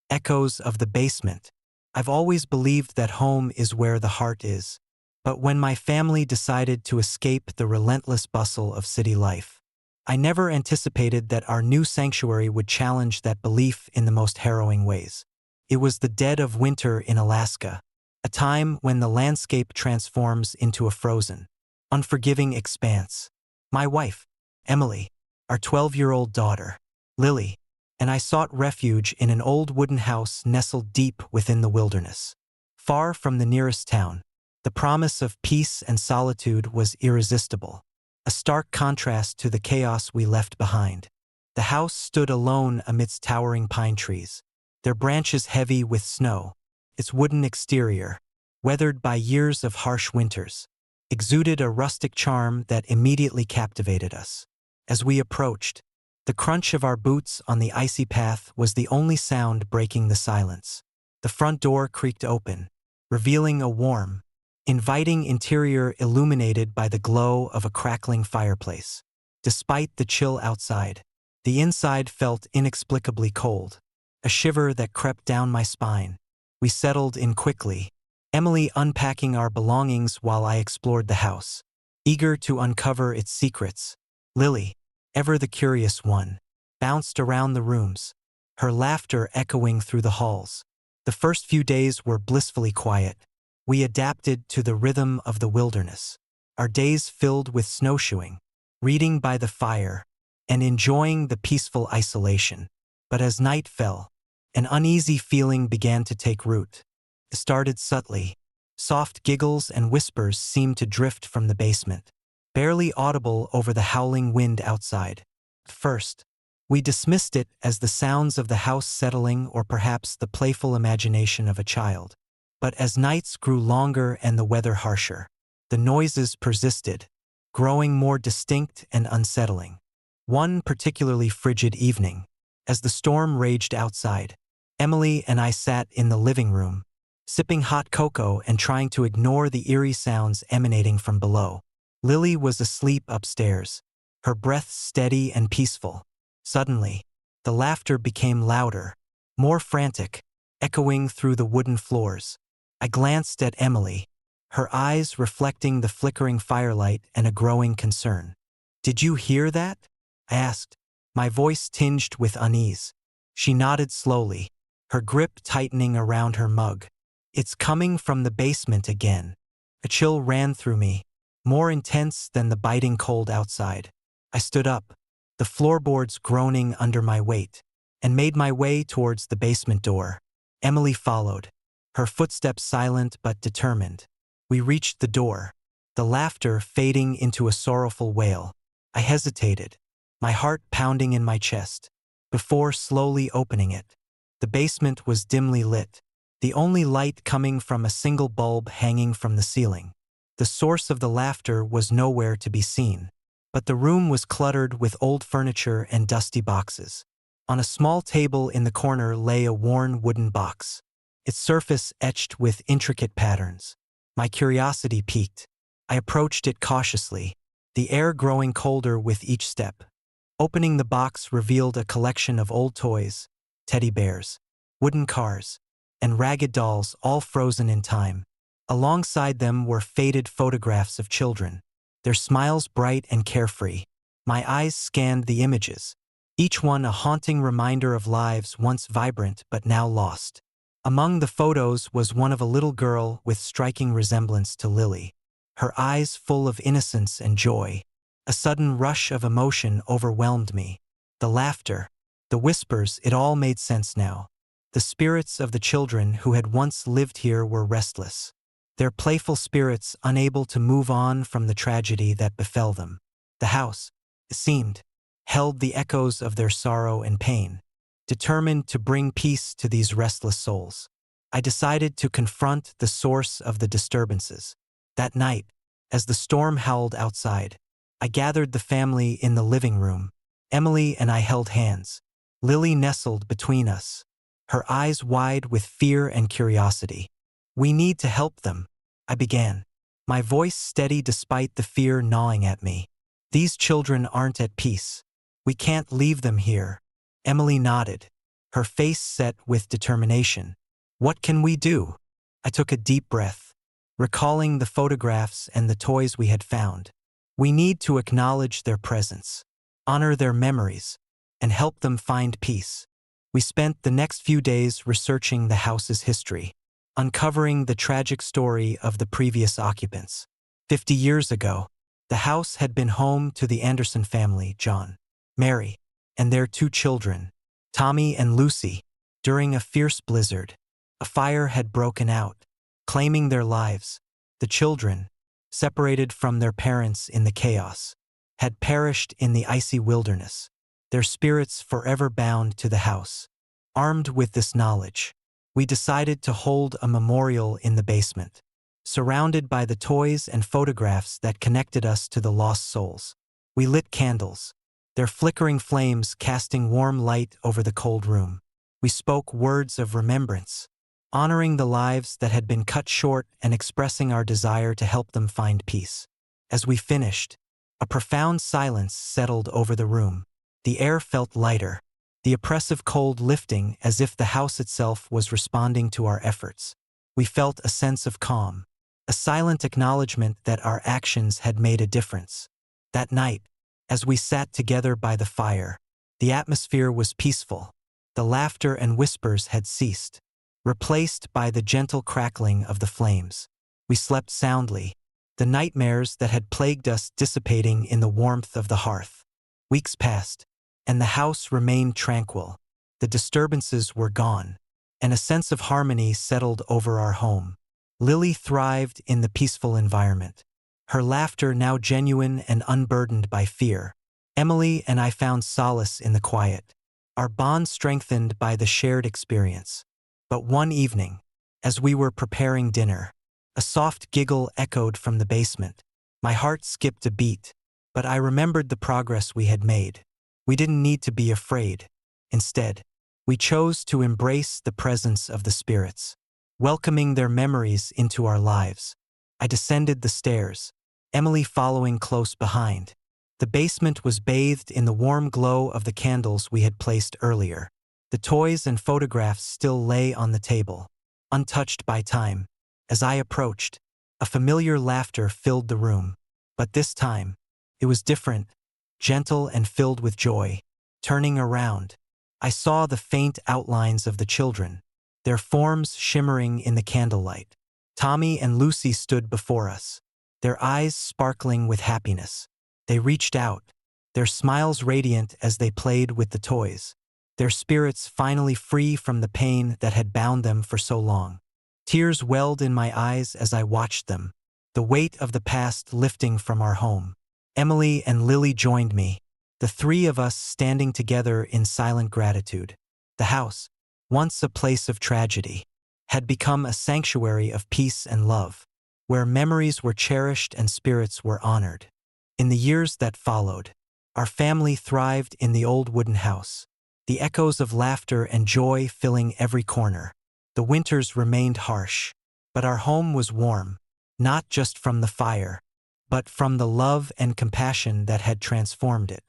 Echoes of the Basement. I've always believed that home is where the heart is, but when my family decided to escape the relentless bustle of city life, I never anticipated that our new sanctuary would challenge that belief in the most harrowing ways. It was the dead of winter in Alaska, a time when the landscape transforms into a frozen, unforgiving expanse. My wife, Emily, our 12-year-old daughter, Lily, and I sought refuge in an old wooden house nestled deep within the wilderness. Far from the nearest town, the promise of peace and solitude was irresistible, a stark contrast to the chaos we left behind. The house stood alone amidst towering pine trees, their branches heavy with snow. Its wooden exterior, weathered by years of harsh winters, exuded a rustic charm that immediately captivated us. As we approached, the crunch of our boots on the icy path was the only sound breaking the silence. The front door creaked open, revealing a warm, inviting interior illuminated by the glow of a crackling fireplace. Despite the chill outside, the inside felt inexplicably cold, a shiver that crept down my spine. We settled in quickly, Emily unpacking our belongings while I explored the house, eager to uncover its secrets. Lily, ever the curious one, bounced around the rooms, her laughter echoing through the halls. The first few days were blissfully quiet. We adapted to the rhythm of the wilderness, our days filled with snowshoeing, reading by the fire, and enjoying the peaceful isolation. But as night fell, an uneasy feeling began to take root. It started subtly. Soft giggles and whispers seemed to drift from the basement, barely audible over the howling wind outside. At first, we dismissed it as the sounds of the house settling or perhaps the playful imagination of a child. But as nights grew longer and the weather harsher, the noises persisted, growing more distinct and unsettling. One particularly frigid evening, as the storm raged outside, Emily and I sat in the living room, sipping hot cocoa and trying to ignore the eerie sounds emanating from below. Lily was asleep upstairs, her breath steady and peaceful. Suddenly, the laughter became louder, more frantic, echoing through the wooden floors. I glanced at Emily, her eyes reflecting the flickering firelight and a growing concern. "Did you hear that?" I asked, my voice tinged with unease. She nodded slowly, her grip tightening around her mug. "It's coming from the basement again." A chill ran through me, more intense than the biting cold outside. I stood up, the floorboards groaning under my weight, and made my way towards the basement door. Emily followed, her footsteps silent but determined. We reached the door, the laughter fading into a sorrowful wail. I hesitated, my heart pounding in my chest, before slowly opening it. The basement was dimly lit, the only light coming from a single bulb hanging from the ceiling. The source of the laughter was nowhere to be seen, but the room was cluttered with old furniture and dusty boxes. On a small table in the corner lay a worn wooden box, its surface etched with intricate patterns. My curiosity piqued. I approached it cautiously, the air growing colder with each step. Opening the box revealed a collection of old toys, teddy bears, wooden cars, and ragged dolls, all frozen in time. Alongside them were faded photographs of children, their smiles bright and carefree. My eyes scanned the images, each one a haunting reminder of lives once vibrant but now lost. Among the photos was one of a little girl with striking resemblance to Lily, her eyes full of innocence and joy. A sudden rush of emotion overwhelmed me. The laughter, the whispers, it all made sense now. The spirits of the children who had once lived here were restless, their playful spirits unable to move on from the tragedy that befell them. The house, it seemed, held the echoes of their sorrow and pain, determined to bring peace to these restless souls. I decided to confront the source of the disturbances. That night, as the storm howled outside, I gathered the family in the living room. Emily and I held hands. Lily nestled between us, her eyes wide with fear and curiosity. "We need to help them," I began, my voice steady despite the fear gnawing at me. "These children aren't at peace. We can't leave them here." Emily nodded, her face set with determination. "What can we do?" I took a deep breath, recalling the photographs and the toys we had found. "We need to acknowledge their presence, honor their memories, and help them find peace." We spent the next few days researching the house's history, uncovering the tragic story of the previous occupants. 50 years ago, the house had been home to the Anderson family, John, Mary, and their 2 children, Tommy and Lucy. During a fierce blizzard, a fire had broken out, claiming their lives. The children, separated from their parents in the chaos, had perished in the icy wilderness, their spirits forever bound to the house. Armed with this knowledge, we decided to hold a memorial in the basement, surrounded by the toys and photographs that connected us to the lost souls. We lit candles, their flickering flames casting warm light over the cold room. We spoke words of remembrance, honoring the lives that had been cut short and expressing our desire to help them find peace. As we finished, a profound silence settled over the room. The air felt lighter, the oppressive cold lifting as if the house itself was responding to our efforts. We felt a sense of calm, a silent acknowledgement that our actions had made a difference. That night, as we sat together by the fire, the atmosphere was peaceful. The laughter and whispers had ceased, replaced by the gentle crackling of the flames. We slept soundly, the nightmares that had plagued us dissipating in the warmth of the hearth. Weeks passed, and the house remained tranquil. The disturbances were gone, and a sense of harmony settled over our home. Lily thrived in the peaceful environment, her laughter now genuine and unburdened by fear. Emily and I found solace in the quiet, our bond strengthened by the shared experience. But one evening, as we were preparing dinner, a soft giggle echoed from the basement. My heart skipped a beat, but I remembered the progress we had made. We didn't need to be afraid. Instead, we chose to embrace the presence of the spirits, welcoming their memories into our lives. I descended the stairs, Emily following close behind. The basement was bathed in the warm glow of the candles we had placed earlier. The toys and photographs still lay on the table, untouched by time. As I approached, a familiar laughter filled the room. But this time, it was different, gentle and filled with joy. Turning around, I saw the faint outlines of the children, their forms shimmering in the candlelight. Tommy and Lucy stood before us, their eyes sparkling with happiness. They reached out, their smiles radiant as they played with the toys, their spirits finally free from the pain that had bound them for so long. Tears welled in my eyes as I watched them, the weight of the past lifting from our home. Emily and Lily joined me, the three of us standing together in silent gratitude. The house, once a place of tragedy, had become a sanctuary of peace and love, where memories were cherished and spirits were honored. In the years that followed, our family thrived in the old wooden house, the echoes of laughter and joy filling every corner. The winters remained harsh, but our home was warm, not just from the fire, but from the love and compassion that had transformed it.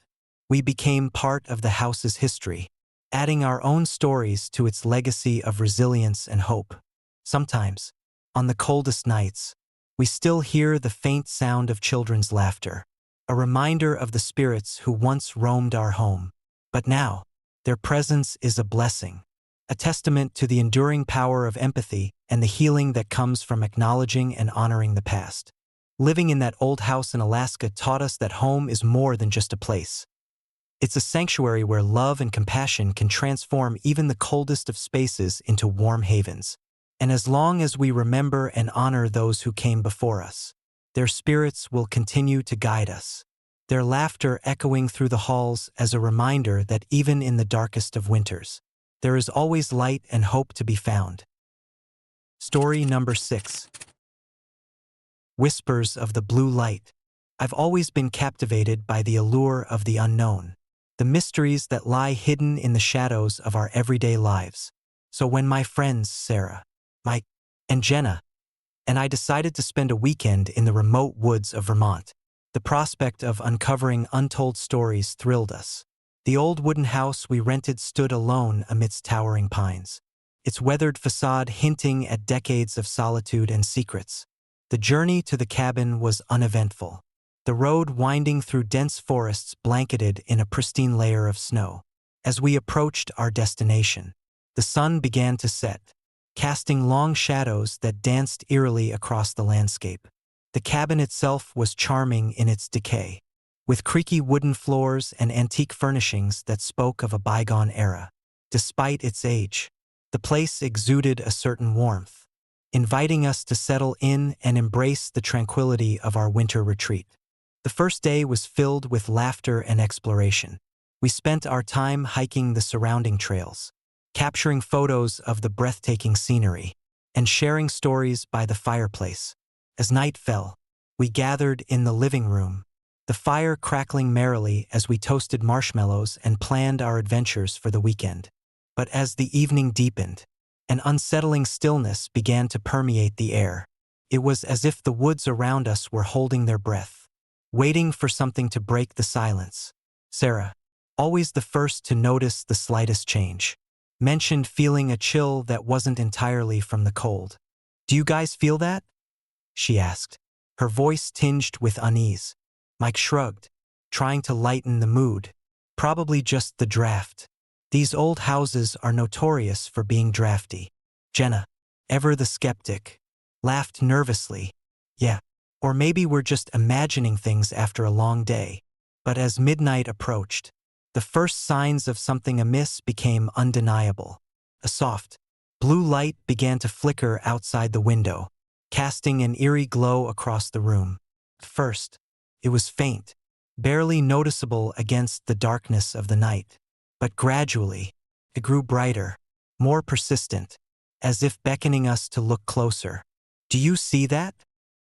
We became part of the house's history, adding our own stories to its legacy of resilience and hope. Sometimes, on the coldest nights, we still hear the faint sound of children's laughter, a reminder of the spirits who once roamed our home. But now, their presence is a blessing, a testament to the enduring power of empathy and the healing that comes from acknowledging and honoring the past. Living in that old house in Alaska taught us that home is more than just a place. It's a sanctuary where love and compassion can transform even the coldest of spaces into warm havens. And as long as we remember and honor those who came before us, their spirits will continue to guide us, their laughter echoing through the halls as a reminder that even in the darkest of winters, there is always light and hope to be found. Story number 6. Whispers of the Blue Light. I've always been captivated by the allure of the unknown, the mysteries that lie hidden in the shadows of our everyday lives. So when my friends Sarah, Mike, and Jenna and I decided to spend a weekend in the remote woods of Vermont, the prospect of uncovering untold stories thrilled us. The old wooden house we rented stood alone amidst towering pines, its weathered facade hinting at decades of solitude and secrets. The journey to the cabin was uneventful, the road winding through dense forests blanketed in a pristine layer of snow. As we approached our destination, the sun began to set, casting long shadows that danced eerily across the landscape. The cabin itself was charming in its decay, with creaky wooden floors and antique furnishings that spoke of a bygone era. Despite its age, the place exuded a certain warmth, inviting us to settle in and embrace the tranquility of our winter retreat. The first day was filled with laughter and exploration. We spent our time hiking the surrounding trails, capturing photos of the breathtaking scenery, and sharing stories by the fireplace. As night fell, we gathered in the living room, the fire crackling merrily as we toasted marshmallows and planned our adventures for the weekend. But as the evening deepened, an unsettling stillness began to permeate the air. It was as if the woods around us were holding their breath, waiting for something to break the silence. Sarah, always the first to notice the slightest change, mentioned feeling a chill that wasn't entirely from the cold. "Do you guys feel that?" she asked, her voice tinged with unease. Mike shrugged, trying to lighten the mood. "Probably just the draft. These old houses are notorious for being drafty." Jenna, ever the skeptic, laughed nervously. "Yeah, or maybe we're just imagining things after a long day." But as midnight approached, the first signs of something amiss became undeniable. A soft, blue light began to flicker outside the window, casting an eerie glow across the room. At first, it was faint, barely noticeable against the darkness of the night. But gradually, it grew brighter, more persistent, as if beckoning us to look closer. "Do you see that?"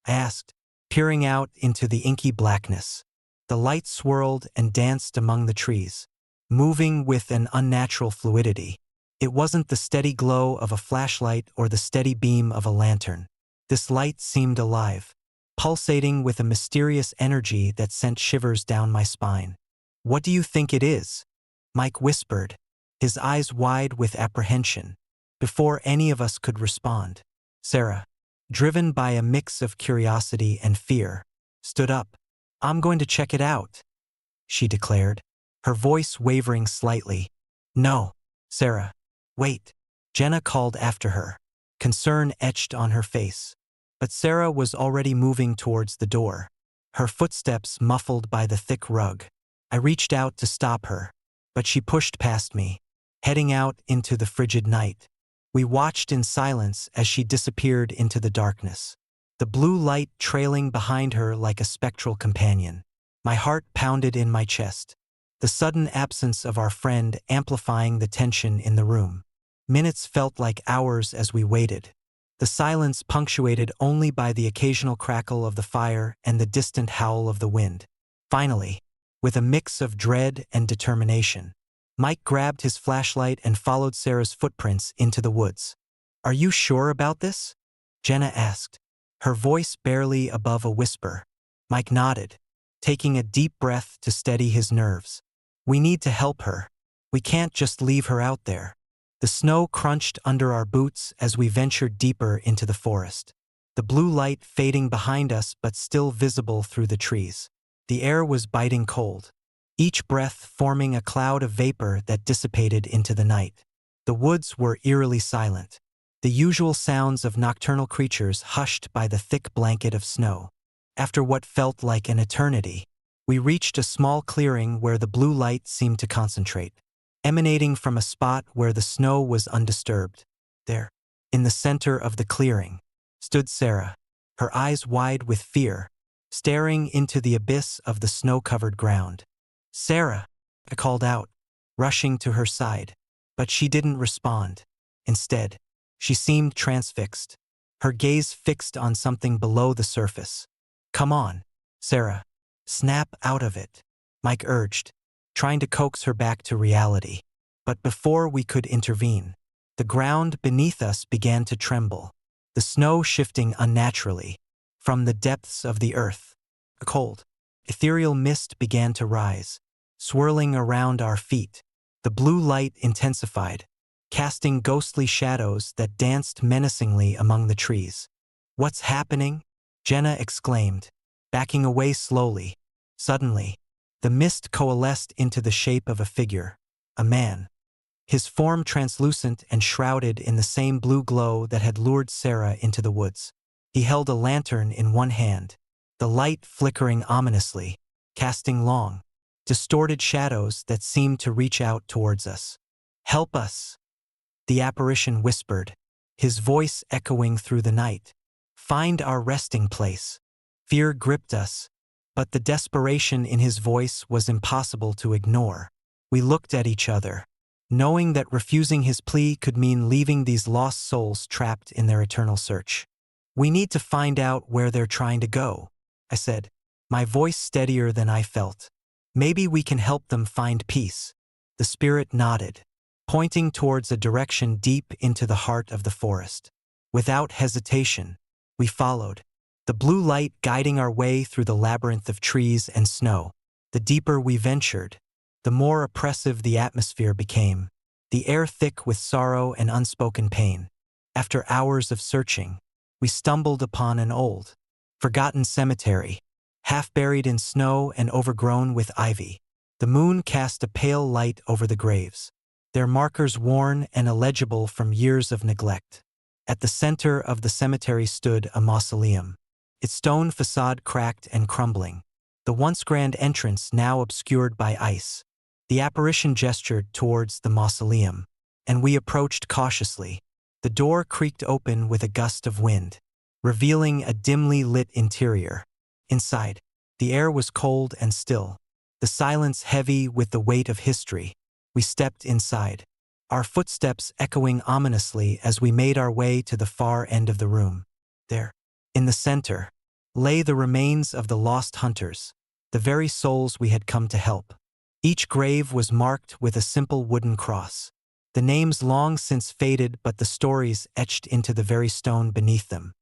I asked, peering out into the inky blackness. The light swirled and danced among the trees, moving with an unnatural fluidity. It wasn't the steady glow of a flashlight or the steady beam of a lantern. This light seemed alive, pulsating with a mysterious energy that sent shivers down my spine. "What do you think it is?" Mike whispered, his eyes wide with apprehension, before any of us could respond. Sarah, driven by a mix of curiosity and fear, stood up. "I'm going to check it out," she declared, her voice wavering slightly. "No, Sarah, wait," Jenna called after her, concern etched on her face. But Sarah was already moving towards the door, her footsteps muffled by the thick rug. I reached out to stop her, but she pushed past me, heading out into the frigid night. We watched in silence as she disappeared into the darkness, the blue light trailing behind her like a spectral companion. My heart pounded in my chest, the sudden absence of our friend amplifying the tension in the room. Minutes felt like hours as we waited, the silence punctuated only by the occasional crackle of the fire and the distant howl of the wind. Finally, with a mix of dread and determination, Mike grabbed his flashlight and followed Sarah's footprints into the woods. "Are you sure about this?" Jenna asked, her voice barely above a whisper. Mike nodded, taking a deep breath to steady his nerves. "We need to help her. We can't just leave her out there." The snow crunched under our boots as we ventured deeper into the forest, the blue light fading behind us but still visible through the trees. The air was biting cold, each breath forming a cloud of vapor that dissipated into the night. The woods were eerily silent, the usual sounds of nocturnal creatures hushed by the thick blanket of snow. After what felt like an eternity, we reached a small clearing where the blue light seemed to concentrate, emanating from a spot where the snow was undisturbed. There, in the center of the clearing, stood Sarah, her eyes wide with fear, staring into the abyss of the snow-covered ground. "Sarah," I called out, rushing to her side, but she didn't respond. Instead, she seemed transfixed, her gaze fixed on something below the surface. "Come on, Sarah. Snap out of it," Mike urged, trying to coax her back to reality. But before we could intervene, the ground beneath us began to tremble, the snow shifting unnaturally. From the depths of the earth, a cold, ethereal mist began to rise, swirling around our feet. The blue light intensified, casting ghostly shadows that danced menacingly among the trees. "What's happening?" Jenna exclaimed, backing away slowly. Suddenly, the mist coalesced into the shape of a figure, a man, his form translucent and shrouded in the same blue glow that had lured Sarah into the woods. He held a lantern in one hand, the light flickering ominously, casting long, distorted shadows that seemed to reach out towards us. "Help us," the apparition whispered, his voice echoing through the night. "Find our resting place." Fear gripped us, but the desperation in his voice was impossible to ignore. We looked at each other, knowing that refusing his plea could mean leaving these lost souls trapped in their eternal search. "We need to find out where they're trying to go," I said, my voice steadier than I felt. "Maybe we can help them find peace." The spirit nodded, pointing towards a direction deep into the heart of the forest. Without hesitation, we followed, the blue light guiding our way through the labyrinth of trees and snow. The deeper we ventured, the more oppressive the atmosphere became, the air thick with sorrow and unspoken pain. After hours of searching, we stumbled upon an old, forgotten cemetery, half buried in snow and overgrown with ivy. The moon cast a pale light over the graves, their markers worn and illegible from years of neglect. At the center of the cemetery stood a mausoleum, its stone facade cracked and crumbling, the once grand entrance now obscured by ice. The apparition gestured towards the mausoleum, and we approached cautiously. The door creaked open with a gust of wind, revealing a dimly lit interior. Inside, the air was cold and still, the silence heavy with the weight of history. We stepped inside, our footsteps echoing ominously as we made our way to the far end of the room. There, in the center, lay the remains of the lost hunters, the very souls we had come to help. Each grave was marked with a simple wooden cross, the names long since faded but the stories etched into the very stone beneath them.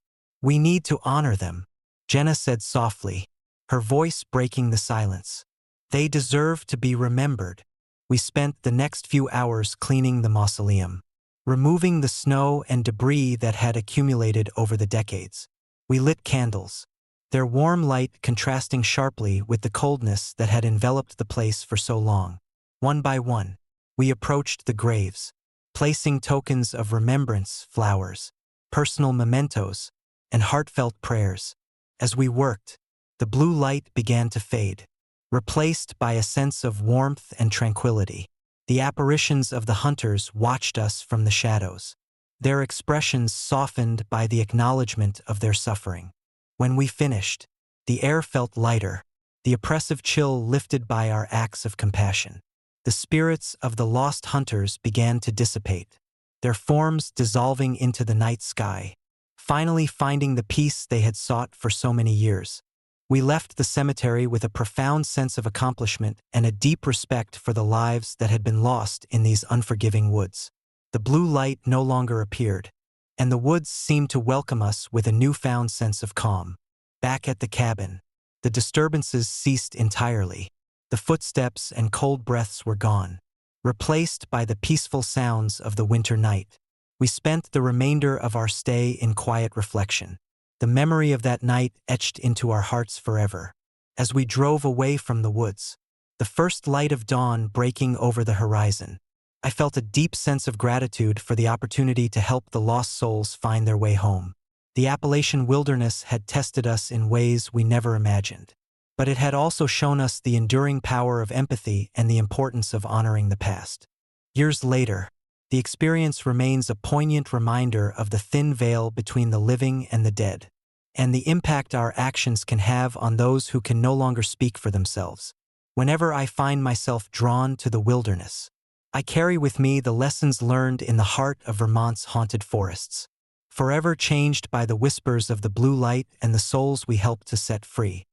"We need to honor them," Jenna said softly, her voice breaking the silence. "They deserve to be remembered." We spent the next few hours cleaning the mausoleum, removing the snow and debris that had accumulated over the decades. We lit candles, their warm light contrasting sharply with the coldness that had enveloped the place for so long. One by one, we approached the graves, placing tokens of remembrance, flowers, personal mementos, and heartfelt prayers. As we worked, the blue light began to fade, replaced by a sense of warmth and tranquility. The apparitions of the hunters watched us from the shadows, their expressions softened by the acknowledgement of their suffering. When we finished, the air felt lighter, the oppressive chill lifted by our acts of compassion. The spirits of the lost hunters began to dissipate, their forms dissolving into the night sky, finally finding the peace they had sought for so many years. We left the cemetery with a profound sense of accomplishment and a deep respect for the lives that had been lost in these unforgiving woods. The blue light no longer appeared, and the woods seemed to welcome us with a newfound sense of calm. Back at the cabin, the disturbances ceased entirely. The footsteps and cold breaths were gone, replaced by the peaceful sounds of the winter night. We spent the remainder of our stay in quiet reflection, the memory of that night etched into our hearts forever. As we drove away from the woods, the first light of dawn breaking over the horizon, I felt a deep sense of gratitude for the opportunity to help the lost souls find their way home. The Appalachian wilderness had tested us in ways we never imagined, but it had also shown us the enduring power of empathy and the importance of honoring the past. Years later, the experience remains a poignant reminder of the thin veil between the living and the dead, and the impact our actions can have on those who can no longer speak for themselves. Whenever I find myself drawn to the wilderness, I carry with me the lessons learned in the heart of Vermont's haunted forests, forever changed by the whispers of the blue light and the souls we help to set free.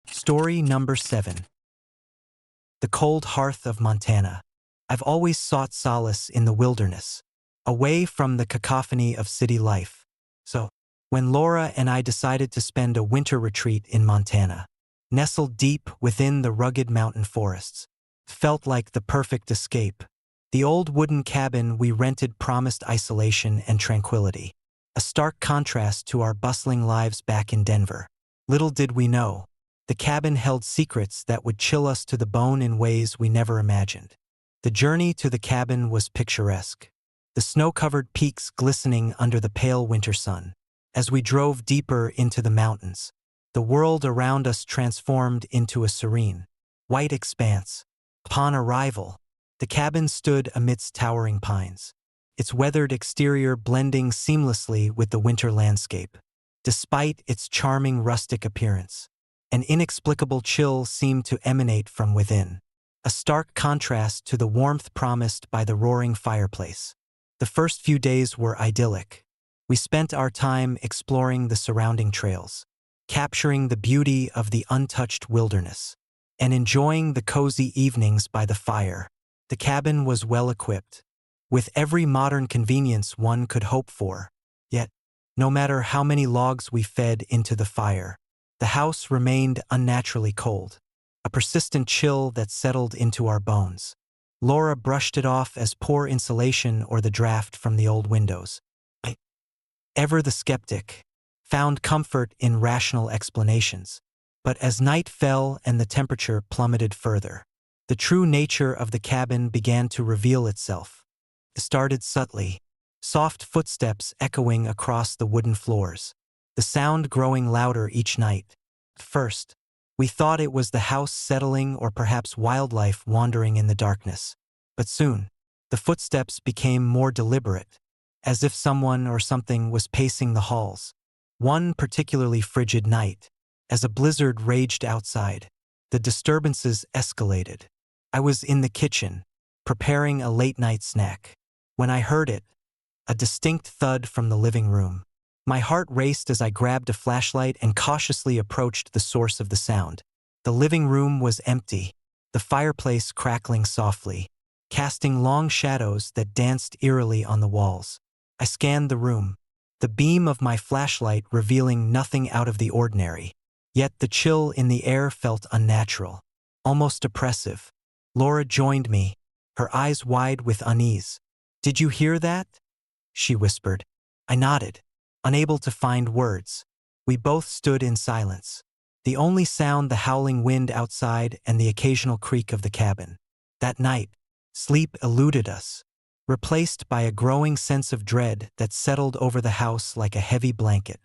Story number 7. The Cold Hearth of Montana. I've always sought solace in the wilderness, away from the cacophony of city life. So, when Laura and I decided to spend a winter retreat in Montana, nestled deep within the rugged mountain forests, felt like the perfect escape. The old wooden cabin we rented promised isolation and tranquility, a stark contrast to our bustling lives back in Denver. Little did we know, the cabin held secrets that would chill us to the bone in ways we never imagined. The journey to the cabin was picturesque, the snow-covered peaks glistening under the pale winter sun. As we drove deeper into the mountains, the world around us transformed into a serene, white expanse. Upon arrival, the cabin stood amidst towering pines, its weathered exterior blending seamlessly with the winter landscape. Despite its charming rustic appearance, an inexplicable chill seemed to emanate from within, a stark contrast to the warmth promised by the roaring fireplace. The first few days were idyllic. We spent our time exploring the surrounding trails, capturing the beauty of the untouched wilderness, and enjoying the cozy evenings by the fire. The cabin was well equipped, with every modern convenience one could hope for. Yet, no matter how many logs we fed into the fire, the house remained unnaturally cold, a persistent chill that settled into our bones. Laura brushed it off as poor insulation or the draft from the old windows. I, ever the skeptic, found comfort in rational explanations. But as night fell and the temperature plummeted further, the true nature of the cabin began to reveal itself. It started subtly, soft footsteps echoing across the wooden floors, the sound growing louder each night. At first, we thought it was the house settling or perhaps wildlife wandering in the darkness. But soon, the footsteps became more deliberate, as if someone or something was pacing the halls. One particularly frigid night, as a blizzard raged outside, the disturbances escalated. I was in the kitchen, preparing a late-night snack, when I heard it, a distinct thud from the living room. My heart raced as I grabbed a flashlight and cautiously approached the source of the sound. The living room was empty, the fireplace crackling softly, casting long shadows that danced eerily on the walls. I scanned the room, the beam of my flashlight revealing nothing out of the ordinary. Yet the chill in the air felt unnatural, almost oppressive. Laura joined me, her eyes wide with unease. "Did you hear that?" she whispered. I nodded, unable to find words. We both stood in silence, the only sound the howling wind outside and the occasional creak of the cabin. That night, sleep eluded us, replaced by a growing sense of dread that settled over the house like a heavy blanket.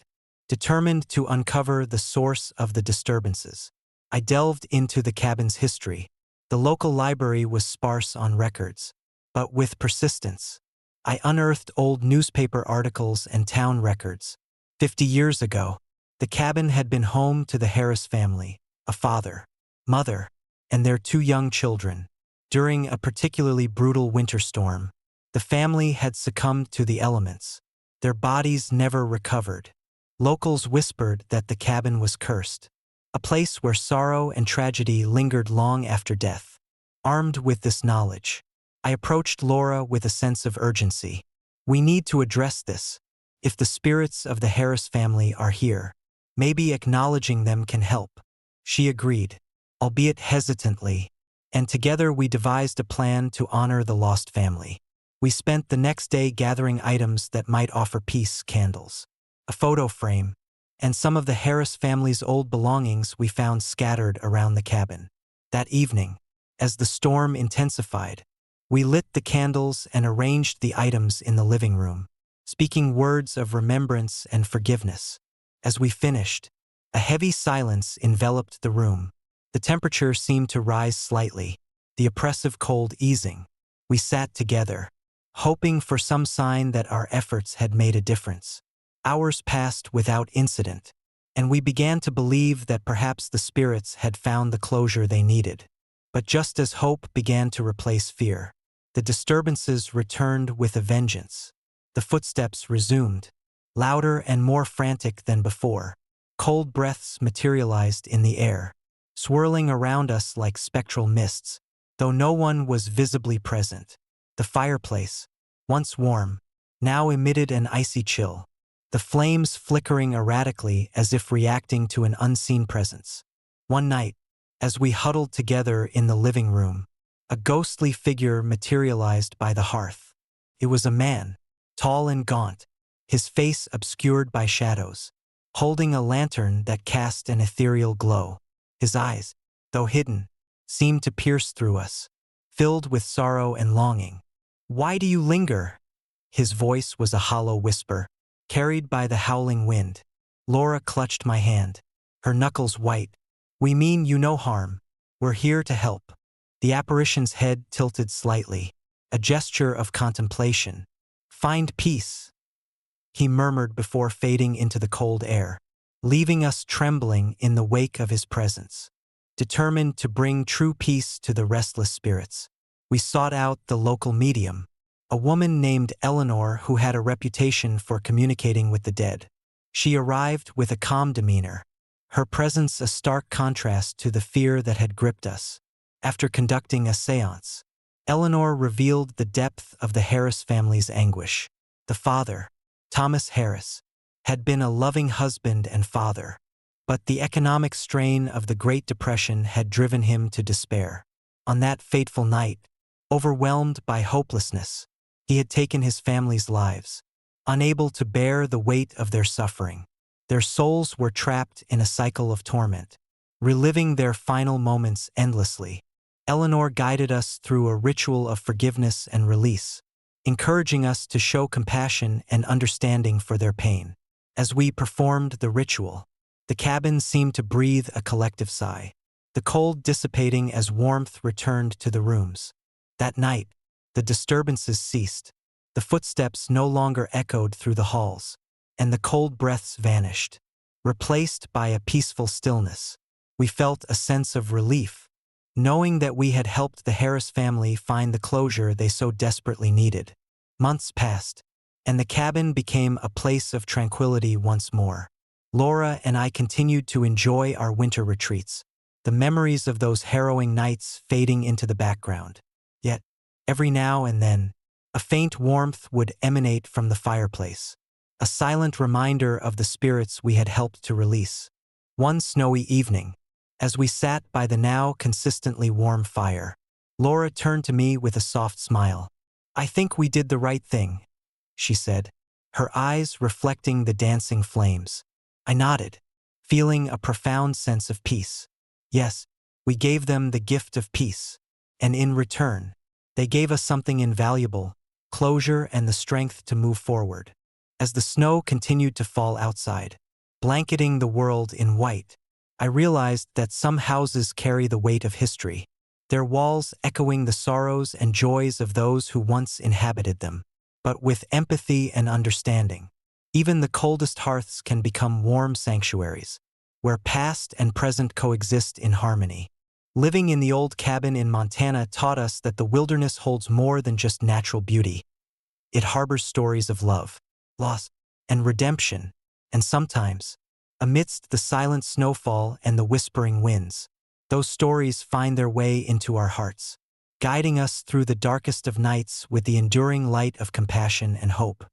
Determined to uncover the source of the disturbances, I delved into the cabin's history. The local library was sparse on records, but with persistence, I unearthed old newspaper articles and town records. 50 years ago, the cabin had been home to the Harris family, a father, mother, and their 2 young children. During a particularly brutal winter storm, the family had succumbed to the elements. Their bodies never recovered. Locals whispered that the cabin was cursed, a place where sorrow and tragedy lingered long after death. Armed with this knowledge, I approached Laura with a sense of urgency. We need to address this. If the spirits of the Harris family are here, maybe acknowledging them can help. She agreed, albeit hesitantly, and together we devised a plan to honor the lost family. We spent the next day gathering items that might offer peace: candles, a photo frame, and some of the Harris family's old belongings we found scattered around the cabin. That evening, as the storm intensified, we lit the candles and arranged the items in the living room, speaking words of remembrance and forgiveness. As we finished, a heavy silence enveloped the room. The temperature seemed to rise slightly, the oppressive cold easing. We sat together, hoping for some sign that our efforts had made a difference. Hours passed without incident, and we began to believe that perhaps the spirits had found the closure they needed. But just as hope began to replace fear, the disturbances returned with a vengeance. The footsteps resumed, louder and more frantic than before. Cold breaths materialized in the air, swirling around us like spectral mists, though no one was visibly present. The fireplace, once warm, now emitted an icy chill, the flames flickering erratically as if reacting to an unseen presence. One night, as we huddled together in the living room, a ghostly figure materialized by the hearth. It was a man, tall and gaunt, his face obscured by shadows, holding a lantern that cast an ethereal glow. His eyes, though hidden, seemed to pierce through us, filled with sorrow and longing. "Why do you linger?" His voice was a hollow whisper, carried by the howling wind. Laura clutched my hand, her knuckles white. "We mean you no harm. We're here to help." The apparition's head tilted slightly, a gesture of contemplation. "Find peace," he murmured before fading into the cold air, leaving us trembling in the wake of his presence. Determined to bring true peace to the restless spirits, we sought out the local medium, a woman named Eleanor who had a reputation for communicating with the dead. She arrived with a calm demeanor, her presence a stark contrast to the fear that had gripped us. After conducting a séance, Eleanor revealed the depth of the Harris family's anguish. The father, Thomas Harris, had been a loving husband and father, but the economic strain of the Great Depression had driven him to despair. On that fateful night, overwhelmed by hopelessness, he had taken his family's lives, unable to bear the weight of their suffering. Their souls were trapped in a cycle of torment, reliving their final moments endlessly. Eleanor guided us through a ritual of forgiveness and release, encouraging us to show compassion and understanding for their pain. As we performed the ritual, the cabin seemed to breathe a collective sigh, the cold dissipating as warmth returned to the rooms. That night, the disturbances ceased. The footsteps no longer echoed through the halls, and the cold breaths vanished, replaced by a peaceful stillness. We felt a sense of relief, knowing that we had helped the Harris family find the closure they so desperately needed. Months passed, and the cabin became a place of tranquility once more. Laura and I continued to enjoy our winter retreats, the memories of those harrowing nights fading into the background. Yet, every now and then, a faint warmth would emanate from the fireplace, a silent reminder of the spirits we had helped to release. One snowy evening, as we sat by the now consistently warm fire, Laura turned to me with a soft smile. "I think we did the right thing," she said, her eyes reflecting the dancing flames. I nodded, feeling a profound sense of peace. Yes, we gave them the gift of peace, and in return, they gave us something invaluable: closure and the strength to move forward. As the snow continued to fall outside, blanketing the world in white, I realized that some houses carry the weight of history, their walls echoing the sorrows and joys of those who once inhabited them. but with empathy and understanding. Even the coldest hearths can become warm sanctuaries, where past and present coexist in harmony. Living in the old cabin in Montana taught us that the wilderness holds more than just natural beauty. It harbors stories of love, loss, and redemption, and sometimes, amidst the silent snowfall and the whispering winds, those stories find their way into our hearts, guiding us through the darkest of nights with the enduring light of compassion and hope.